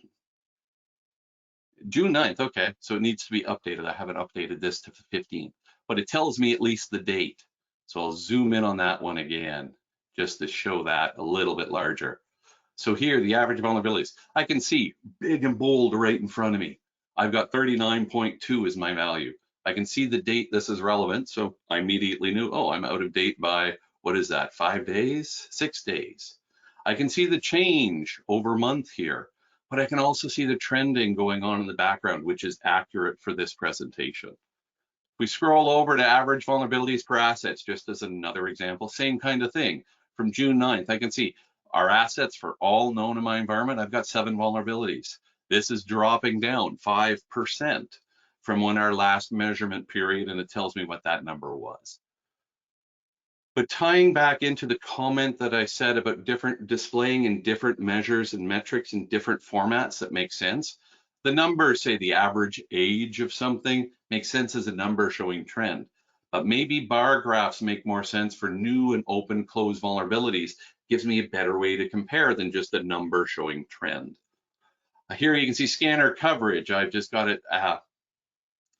9th, okay, so it needs to be updated. I haven't updated this to the 15th, but it tells me at least the date. So I'll zoom in on that one again, just to show that a little bit larger. So here, the average vulnerabilities, I can see big and bold right in front of me. I've got 39.2 is my value. I can see the date this is relevant, so I immediately knew, oh, I'm out of date by, what is that, 5 days, 6 days. I can see the change over month here, but I can also see the trending going on in the background, which is accurate for this presentation. We scroll over to average vulnerabilities per assets, just as another example, same kind of thing. From June 9th, I can see our assets for all known in my environment, I've got 7 vulnerabilities. This is dropping down 5% from when our last measurement period, and it tells me what that number was. But tying back into the comment that I said about displaying in different measures and metrics in different formats that make sense, the numbers, say the average age of something, makes sense as a number showing trend. But maybe bar graphs make more sense for new and open closed vulnerabilities, gives me a better way to compare than just a number showing trend. Here you can see scanner coverage. I've just got it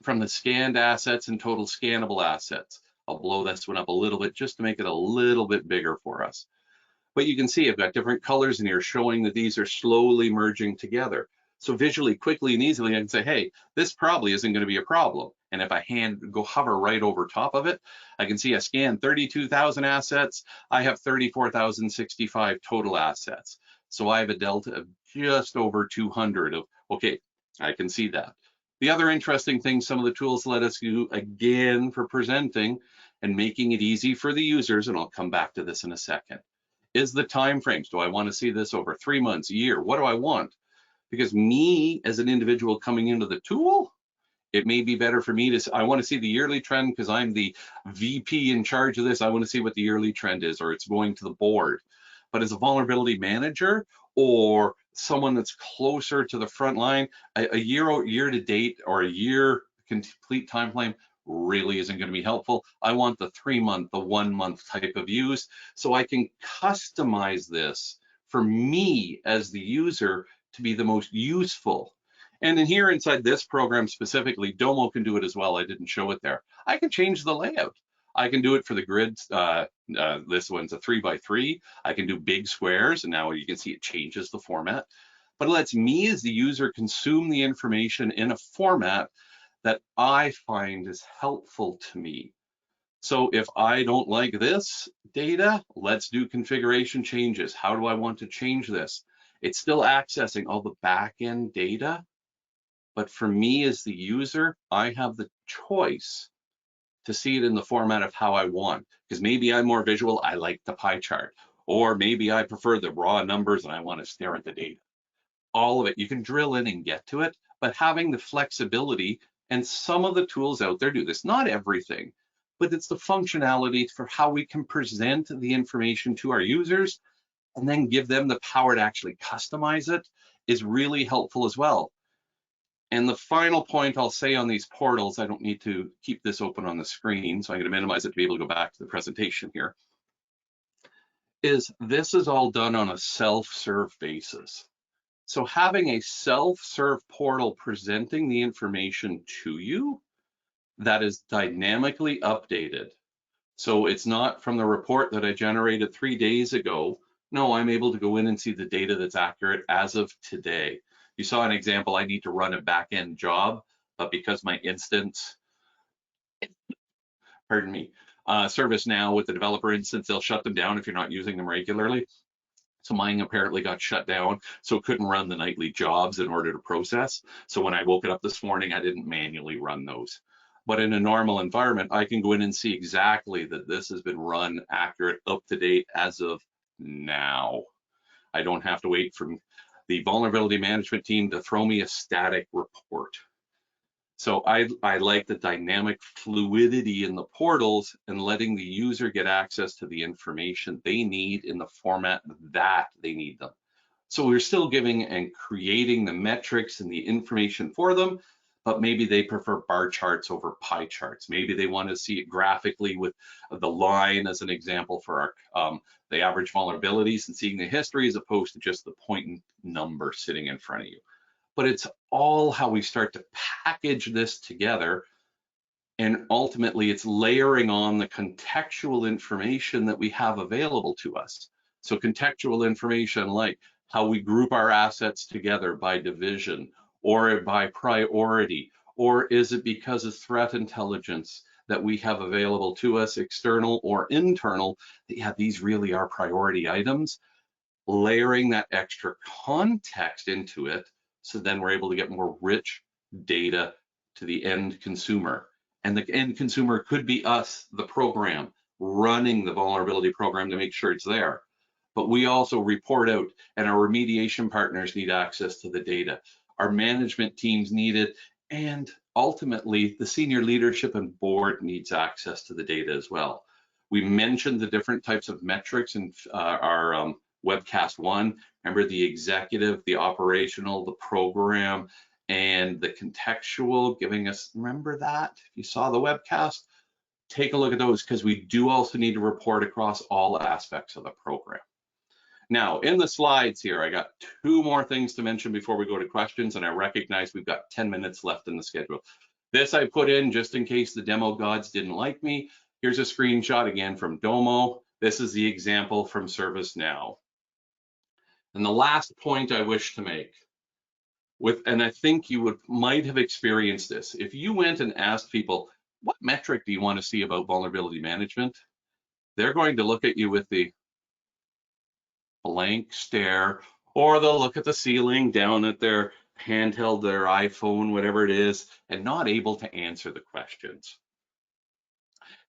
from the scanned assets and total scannable assets. I'll blow this one up a little bit just to make it a little bit bigger for us. But you can see I've got different colors in here showing that these are slowly merging together. So visually, quickly and easily, I can say, hey, this probably isn't going to be a problem. And if I hover right over top of it, I can see I scanned 32,000 assets. I have 34,065 total assets. So I have a delta of just over 200 of, okay, I can see that. The other interesting thing some of the tools let us do, again, for presenting and making it easy for the users, and I'll come back to this in a second, is the time frames. Do I want to see this over 3 months, a year? What do I want? Because me as an individual coming into the tool, it may be better for me to, I want to see the yearly trend because I'm the VP in charge of this. I want to see what the yearly trend is, or it's going to the board. But as a vulnerability manager or someone that's closer to the front line, a year to date or a year complete time frame really isn't going to be helpful. I want the 3 month, the 1 month type of use, so I can customize this for me as the user to be the most useful. And in here inside this program specifically, Domo can do it as well. I didn't show it there. I can change the layout. I can do it for the grids. This one's a 3x3. I can do big squares, and now you can see it changes the format. But it lets me as the user consume the information in a format that I find is helpful to me. So if I don't like this data, let's do configuration changes. How do I want to change this? It's still accessing all the back-end data, but for me as the user, I have the choice to see it in the format of how I want, because maybe I'm more visual, I like the pie chart, or maybe I prefer the raw numbers and I want to stare at the data. All of it, you can drill in and get to it, but having the flexibility, and some of the tools out there do this, not everything, but it's the functionality for how we can present the information to our users and then give them the power to actually customize it is really helpful as well. And the final point I'll say on these portals, I don't need to keep this open on the screen, so I'm going to minimize it to be able to go back to the presentation here, is this is all done on a self-serve basis. So having a self-serve portal presenting the information to you that is dynamically updated. So it's not from the report that I generated 3 days ago. No, I'm able to go in and see the data that's accurate as of today. You saw an example, I need to run a back-end job, but because my instance, pardon me, ServiceNow with the developer instance, they'll shut them down if you're not using them regularly. So mine apparently got shut down, so it couldn't run the nightly jobs in order to process. So when I woke it up this morning, I didn't manually run those. But in a normal environment, I can go in and see exactly that this has been run accurate, up to date as of now. I don't have to wait for the vulnerability management team to throw me a static report. So I like the dynamic fluidity in the portals and letting the user get access to the information they need in the format that they need them. So we're still giving and creating the metrics and the information for them, but maybe they prefer bar charts over pie charts. Maybe they want to see it graphically with the line as an example for our the average vulnerabilities and seeing the history as opposed to just the point number sitting in front of you. But it's all how we start to package this together, and ultimately it's layering on the contextual information that we have available to us. So contextual information like how we group our assets together by division or by priority, or is it because of threat intelligence that we have available to us, external or internal, that yeah, these really are priority items, layering that extra context into it. So then we're able to get more rich data to the end consumer. And the end consumer could be us, the program, running the vulnerability program to make sure it's there. But we also report out, and our remediation partners need access to the data. Our management teams need it, and ultimately the senior leadership and board needs access to the data as well. We mentioned the different types of metrics in our webcast 1. Remember the executive, the operational, the program, and the contextual, giving us, remember that? If you saw the webcast, take a look at those, because we do also need to report across all aspects of the program. Now, in the slides here, I got 2 more things to mention before we go to questions, and I recognize we've got 10 minutes left in the schedule. This I put in just in case the demo gods didn't like me. Here's a screenshot again from Domo. This is the example from ServiceNow. And the last point I wish to make, and I think you might have experienced this, if you went and asked people, what metric do you want to see about vulnerability management? They're going to look at you with the blank stare, or they'll look at the ceiling down at their handheld, their iPhone, whatever it is, and not able to answer the questions.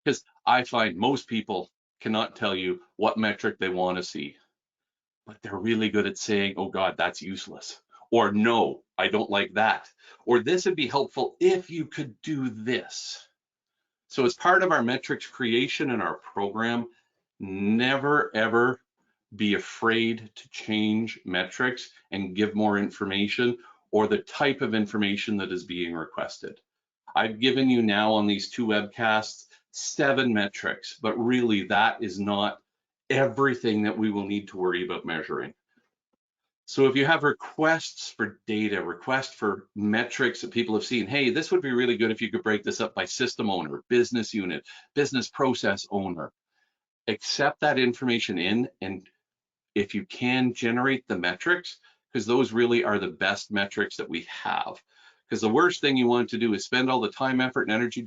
Because I find most people cannot tell you what metric they want to see, but they're really good at saying, oh God, that's useless. Or no, I don't like that. Or this would be helpful if you could do this. So as part of our metrics creation in our program, never ever be afraid to change metrics and give more information or the type of information that is being requested. I've given you now on these 2 webcasts 7 metrics, but really that is not everything that we will need to worry about measuring. So if you have requests for data, requests for metrics that people have seen, hey, this would be really good if you could break this up by system owner, business unit, business process owner. Accept that information in, and if you can, generate the metrics, because those really are the best metrics that we have. Because the worst thing you want to do is spend all the time, effort, and energy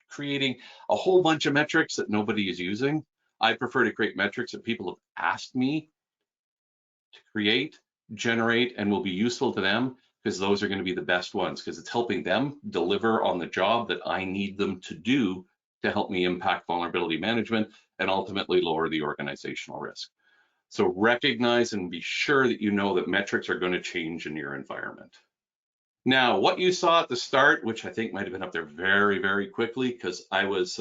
creating a whole bunch of metrics that nobody is using. I prefer to create metrics that people have asked me to create, generate, and will be useful to them, because those are going to be the best ones, because it's helping them deliver on the job that I need them to do to help me impact vulnerability management and ultimately lower the organizational risk. So recognize and be sure that you know that metrics are going to change in your environment. Now, what you saw at the start, which I think might have been up there very, very quickly because I was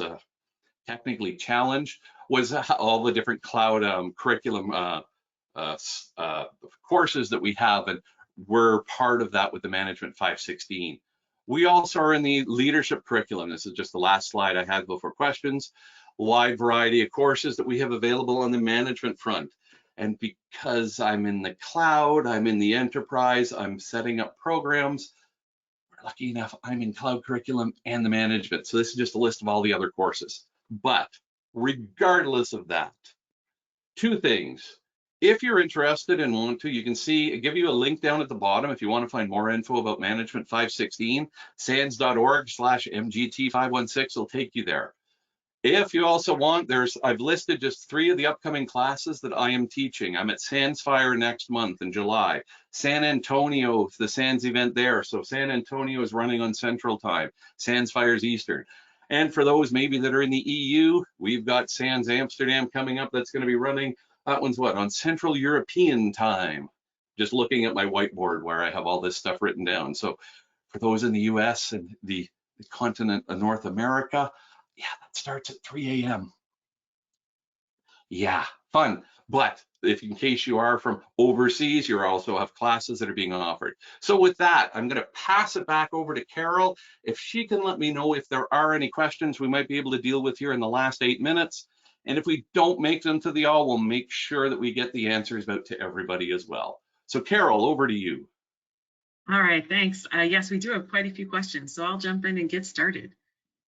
technically challenged was all the different cloud curriculum courses that we have, and we're part of that with the Management 516. We also are in the leadership curriculum. This is just the last slide I had before questions. Wide variety of courses that we have available on the management front. And because I'm in the cloud, I'm in the enterprise, I'm setting up programs, we're lucky enough, I'm in cloud curriculum and the management. So this is just a list of all the other courses. But regardless of that, two things. If you're interested and want to, you can see, give you a link down at the bottom if you want to find more info about Management 516, sans.org/MGT516 will take you there. If you also want, I've listed just 3 of the upcoming classes that I am teaching. I'm at Sans Fire next month in July. San Antonio, the Sans event there. So San Antonio is running on Central Time. Sans Fire's Eastern. And for those maybe that are in the EU, we've got Sans Amsterdam coming up. That's going to be running. That one's what? On Central European Time. Just looking at my whiteboard where I have all this stuff written down. So for those in the US and the continent of North America, yeah, that starts at 3 a.m. Yeah, fun. But if in case you are from overseas, you also have classes that are being offered. So with that, I'm going to pass it back over to Carol. If she can let me know if there are any questions we might be able to deal with here in the last 8 minutes. And if we don't make them to the all, we'll make sure that we get the answers out to everybody as well. So Carol, over to you. All right, thanks. Yes, we do have quite a few questions, so I'll jump in and get started.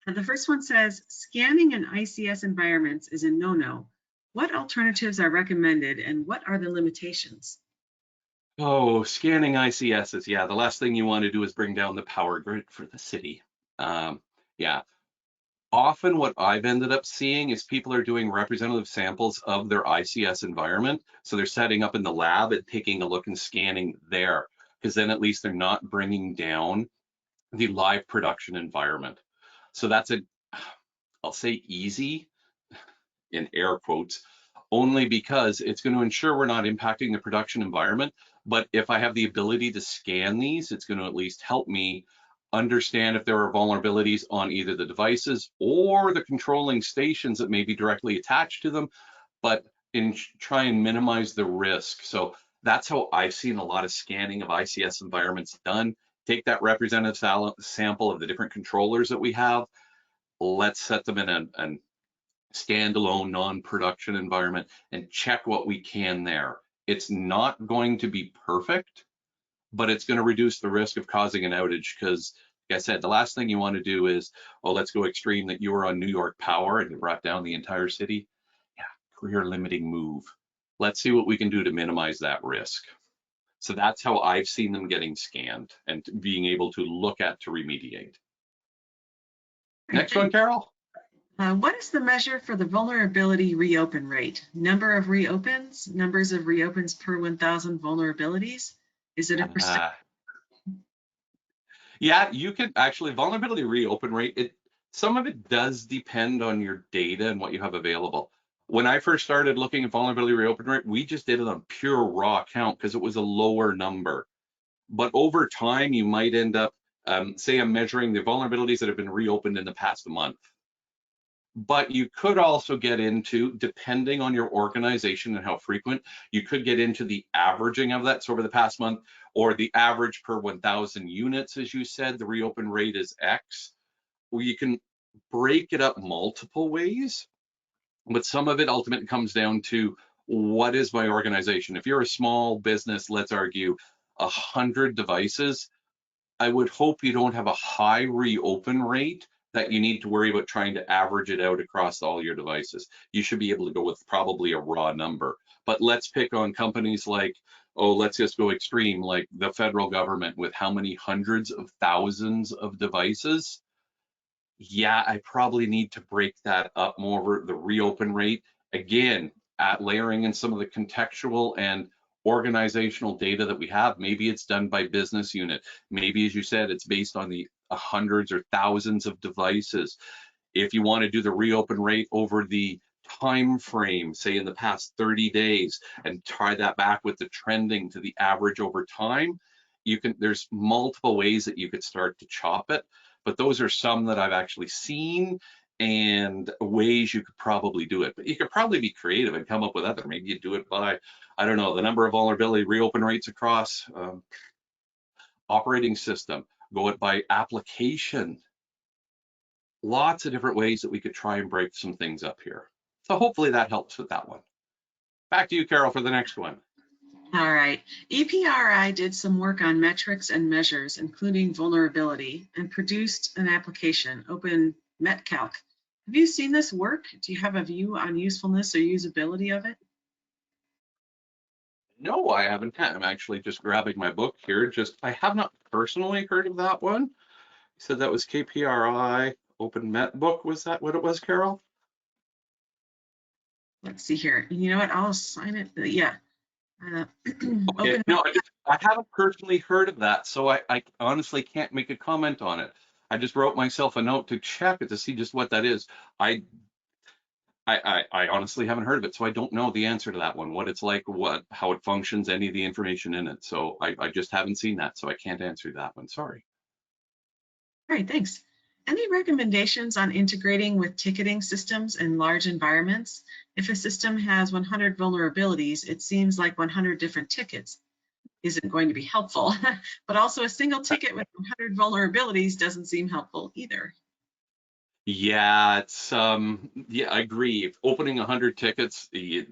The first one says, scanning in ICS environments is a no-no. What alternatives are recommended and what are the limitations? Oh, scanning ICSs. Yeah, the last thing you want to do is bring down the power grid for the city. Yeah. Often what I've ended up seeing is people are doing representative samples of their ICS environment. So they're setting up in the lab and taking a look and scanning there, because then at least they're not bringing down the live production environment. So that's I'll say easy in air quotes, only because it's going to ensure we're not impacting the production environment. But if I have the ability to scan these, it's going to at least help me understand if there are vulnerabilities on either the devices or the controlling stations that may be directly attached to them, but try and minimize the risk. So that's how I've seen a lot of scanning of ICS environments done. Take that representative sample of the different controllers that we have. Let's set them in a standalone non-production environment and check what we can there. It's not going to be perfect, but it's going to reduce the risk of causing an outage, because like I said, the last thing you want to do is, oh, let's go extreme that you were on New York Power and you brought down the entire city. Yeah, career limiting move. Let's see what we can do to minimize that risk. So that's how I've seen them getting scanned and being able to look at to remediate. Next one, Carol. What is the measure for the vulnerability reopen rate? Number of reopens, numbers of reopens per 1,000 vulnerabilities? Is it a percent? Yeah, you can actually, vulnerability reopen rate, some of it does depend on your data and what you have available. When I first started looking at vulnerability reopen rate, we just did it on pure raw count because it was a lower number. But over time, you might end up, say I'm measuring the vulnerabilities that have been reopened in the past month. But you could also get into, depending on your organization and how frequent, you could get into the averaging of that. So over the past month, or the average per 1,000 units, as you said, the reopen rate is X. Well, you can break it up multiple ways, but some of it ultimately comes down to, what is my organization? If you're a small business, let's argue 100 devices, I would hope you don't have a high reopen rate that you need to worry about trying to average it out across all your devices. You should be able to go with probably a raw number. But let's pick on companies like, oh, let's just go extreme, like the federal government with how many hundreds of thousands of devices. Yeah, I probably need to break that up more, the reopen rate. Again, at layering in some of the contextual and organizational data that we have. Maybe it's done by business unit. Maybe, as you said, it's based on the hundreds or thousands of devices. If you want to do the reopen rate over the time frame, say in the past 30 days, and tie that back with the trending to the average over time, there's multiple ways that you could start to chop it, but those are some that I've actually seen and ways you could probably do it. But you could probably be creative and come up with other. Maybe you do it by, I don't know, the number of vulnerability reopen rates across operating system, go it by application. Lots of different ways that we could try and break some things up here. So hopefully that helps with that one. Back to you, Carol, for the next one. All right. EPRI did some work on metrics and measures, including vulnerability, and produced an application, Open MetCalc. Have you seen this work? Do you have a view on usefulness or usability of it? No, I haven't. I'm actually just grabbing my book here. I have not personally heard of that one. You said that was KPRI Open Met book. Was that what it was, Carol? Let's see here. You know what? I'll sign it. Yeah. Okay. Open. No, I haven't personally heard of that, so I honestly can't make a comment on it. I just wrote myself a note to check it to see just what that is. I honestly haven't heard of it, so I don't know the answer to that one, what it's like, how it functions, any of the information in it. So I just haven't seen that, so I can't answer that one. Sorry. All right, thanks. Any recommendations on integrating with ticketing systems in large environments? If a system has 100 vulnerabilities, it seems like 100 different tickets isn't going to be helpful, but also a single ticket with 100 vulnerabilities doesn't seem helpful either. Yeah, yeah, I agree. If opening 100 tickets,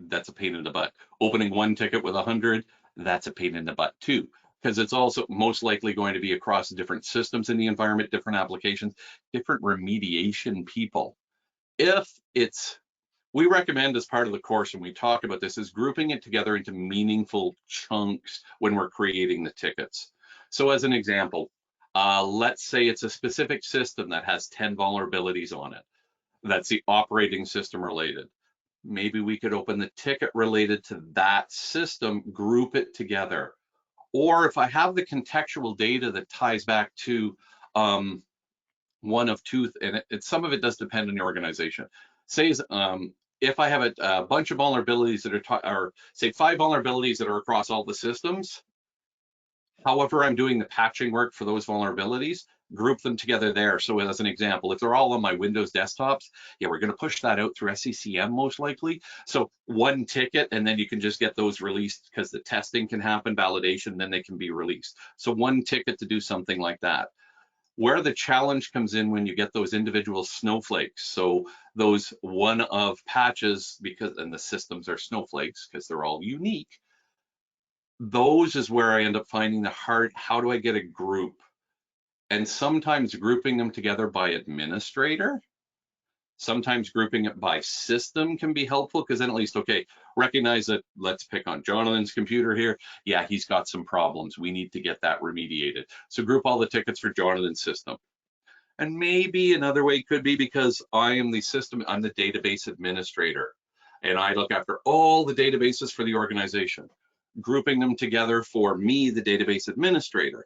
that's a pain in the butt. Opening one ticket with 100, that's a pain in the butt too, because it's also most likely going to be across different systems in the environment, different applications, different remediation people. We recommend as part of the course, and we talk about this, is grouping it together into meaningful chunks when we're creating the tickets. So as an example, let's say it's a specific system that has 10 vulnerabilities on it. That's the operating system related. Maybe we could open the ticket related to that system, group it together. Or if I have the contextual data that ties back to one of two, and some of it does depend on the organization. Say, if I have a bunch of vulnerabilities that or say 5 vulnerabilities that are across all the systems, however I'm doing the patching work for those vulnerabilities, group them together there. So as an example, if they're all on my Windows desktops, yeah, we're going to push that out through SCCM most likely. So one ticket, and then you can just get those released because the testing can happen, validation, then they can be released. So one ticket to do something like that. Where the challenge comes in when you get those individual snowflakes. So those one of patches, and the systems are snowflakes because they're all unique. Those is where I end up finding how do I get a group? And sometimes grouping them together by administrator, sometimes grouping it by system can be helpful because then at least, okay, recognize that, let's pick on Jonathan's computer here. Yeah, he's got some problems. We need to get that remediated. So group all the tickets for Jonathan's system. And maybe another way could be because I'm the database administrator, and I look after all the databases for the organization, grouping them together for me, the database administrator.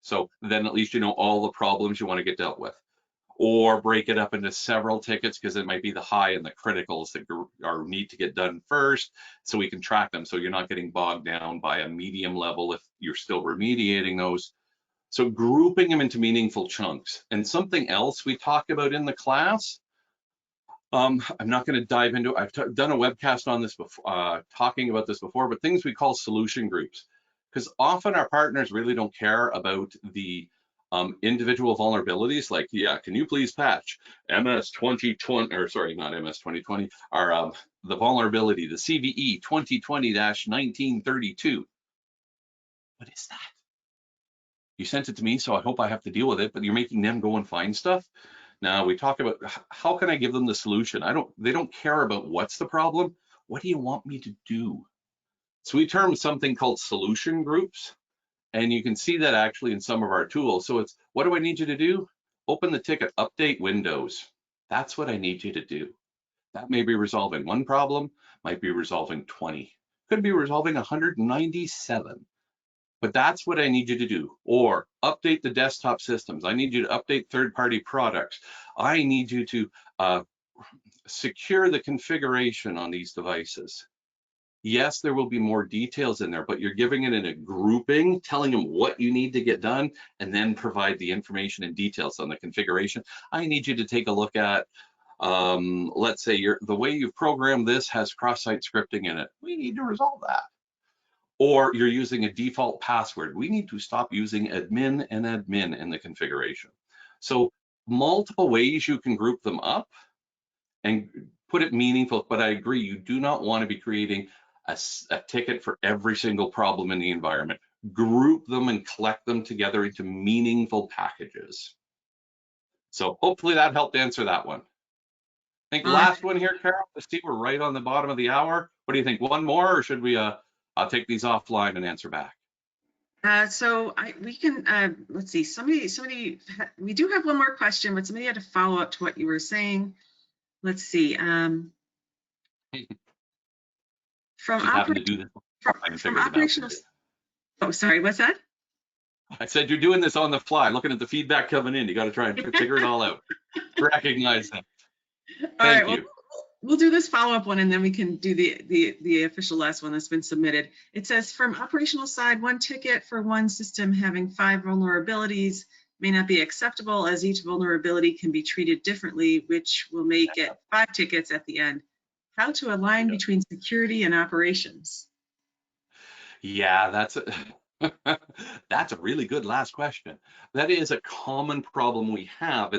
So then at least you know all the problems you want to get dealt with. Or break it up into several tickets because it might be the high and the criticals that need to get done first, so we can track them so you're not getting bogged down by a medium level if you're still remediating those. So grouping them into meaningful chunks. And something else we talk about in the class, I'm not going to dive into it. I've done a webcast on this before, talking about this before, but things we call solution groups. Because often our partners really don't care about the individual vulnerabilities, like, yeah, can you please patch MS 2020, or sorry, not MS 2020, our the vulnerability, the CVE 2020-1932. What is that? You sent it to me, so I hope I have to deal with it, but you're making them go and find stuff. Now we talk about how can I give them the solution? They don't care about what's the problem. What do you want me to do? So we term something called solution groups, and you can see that actually in some of our tools. So it's, what do I need you to do? Open the ticket, update Windows. That's what I need you to do. That may be resolving one problem, might be resolving 20, could be resolving 197. But that's what I need you to do. Or update the desktop systems. I need you to update third-party products. I need you to secure the configuration on these devices. Yes, there will be more details in there, but you're giving it in a grouping, telling them what you need to get done, and then provide the information and details on the configuration. I need you to take a look at, let's say the way you've programmed this has cross-site scripting in it. We need to resolve that. Or you're using a default password. We need to stop using admin and admin in the configuration. So multiple ways you can group them up and put it meaningful, but I agree, you do not want to be creating a ticket for every single problem in the environment. Group them and collect them together into meaningful packages. So hopefully that helped answer that one. I think last one here, Carol. Let's see, we're right on the bottom of the hour. What do you think? One more, or should we I'll take these offline and answer back? We can, let's see, we do have one more question, but somebody had to follow up to what you were saying. Let's see. From operational. Oh, sorry, what's that? I said you're doing this on the fly, looking at the feedback coming in. You got to try and figure it all out. Recognize that. Thank you. We'll do this follow-up one, and then we can do the official last one that's been submitted. It says, from operational side, one ticket for one system having 5 vulnerabilities may not be acceptable, as each vulnerability can be treated differently, which will make it 5 tickets at the end. How to align between security and operations? Yeah, that's a really good last question. That is a common problem we have.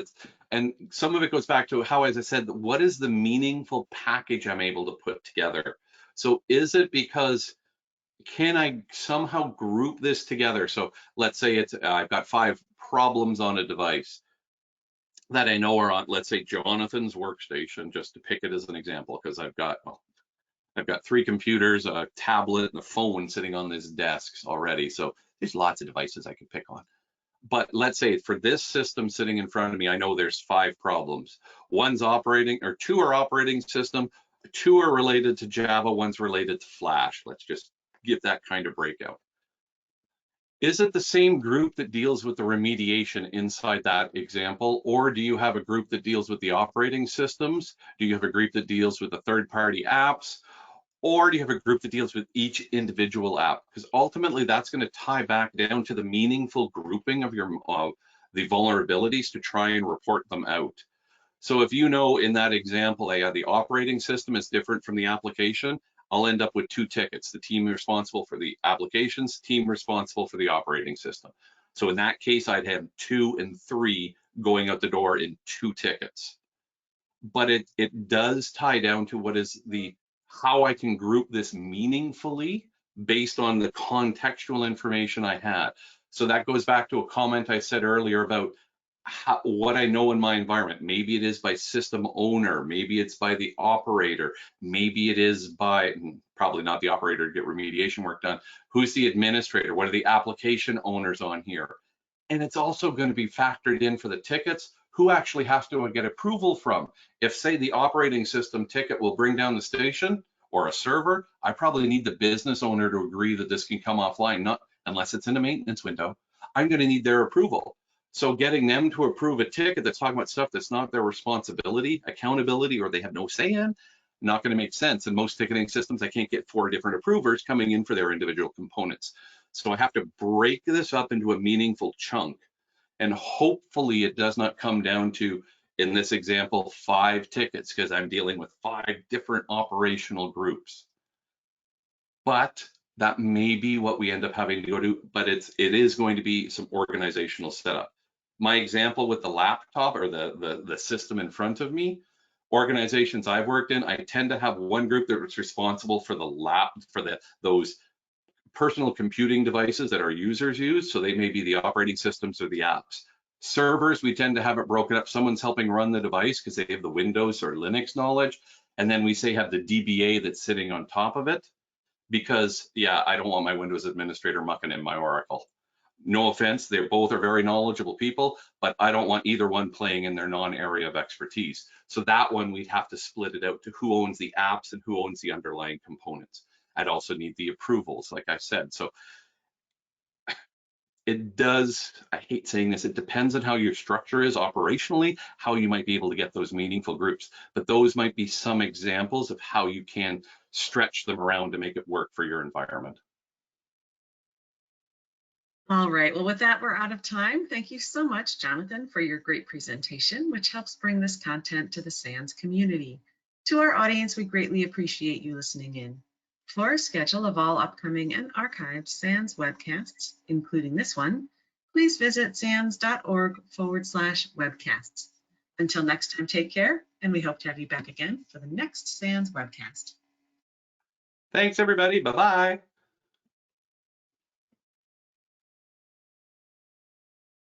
And some of it goes back to how, as I said, what is the meaningful package I'm able to put together? So is it because can I somehow group this together? So let's say I've got 5 problems on a device that I know are on, let's say, Jonathan's workstation, just to pick it as an example, because I've got 3 computers, a tablet, and a phone sitting on this desk already. So there's lots of devices I could pick on. But let's say for this system sitting in front of me, I know there's 5 problems. 2 are operating system, 2 are related to Java, 1's related to Flash. Let's just give that kind of breakout. Is it the same group that deals with the remediation inside that example, or do you have a group that deals with the operating systems? Do you have a group that deals with the third-party apps? Or do you have a group that deals with each individual app? Because ultimately that's going to tie back down to the meaningful grouping of the vulnerabilities to try and report them out. So if you know in that example, the operating system is different from the application, I'll end up with 2 tickets, the team responsible for the applications, team responsible for the operating system. So in that case, I'd have 2 and 3 going out the door in 2 tickets. But it does tie down to how I can group this meaningfully based on the contextual information I had. So that goes back to a comment I said earlier about what I know in my environment. Maybe it is by system owner, maybe it's by the operator, maybe it is by, probably not the operator to get remediation work done. Who's the administrator? What are the application owners on here? And it's also going to be factored in for the tickets. Who actually has to get approval from? If, say, the operating system ticket will bring down the station or a server, I probably need the business owner to agree that this can come offline, not unless it's in a maintenance window. I'm going to need their approval. So getting them to approve a ticket that's talking about stuff that's not their responsibility, accountability, or they have no say in, not going to make sense. In most ticketing systems, I can't get 4 different approvers coming in for their individual components. So I have to break this up into a meaningful chunk. And hopefully it does not come down to, in this example, 5 tickets, because I'm dealing with 5 different operational groups. But that may be what we end up having to go to, but it is going to be some organizational setup. My example with the laptop or the system in front of me, organizations I've worked in, I tend to have one group that's responsible for those personal computing devices that our users use. So they may be the operating systems or the apps. Servers, we tend to have it broken up. Someone's helping run the device because they have the Windows or Linux knowledge. And then we have the DBA that's sitting on top of it. Because, yeah, I don't want my Windows administrator mucking in my Oracle. No offense, they both are very knowledgeable people, but I don't want either one playing in their non-area of expertise. So that one, we'd have to split it out to who owns the apps and who owns the underlying components. I'd also need the approvals, like I said. So it does, I hate saying this, it depends on how your structure is operationally, how you might be able to get those meaningful groups. But those might be some examples of how you can stretch them around to make it work for your environment. All right, well, with that, we're out of time. Thank you so much, Jonathan, for your great presentation, which helps bring this content to the SANS community. To our audience, we greatly appreciate you listening in. For a schedule of all upcoming and archived SANS webcasts, including this one, please visit sans.org/webcasts. Until next time, take care, and we hope to have you back again for the next SANS webcast. Thanks, everybody. Bye-bye.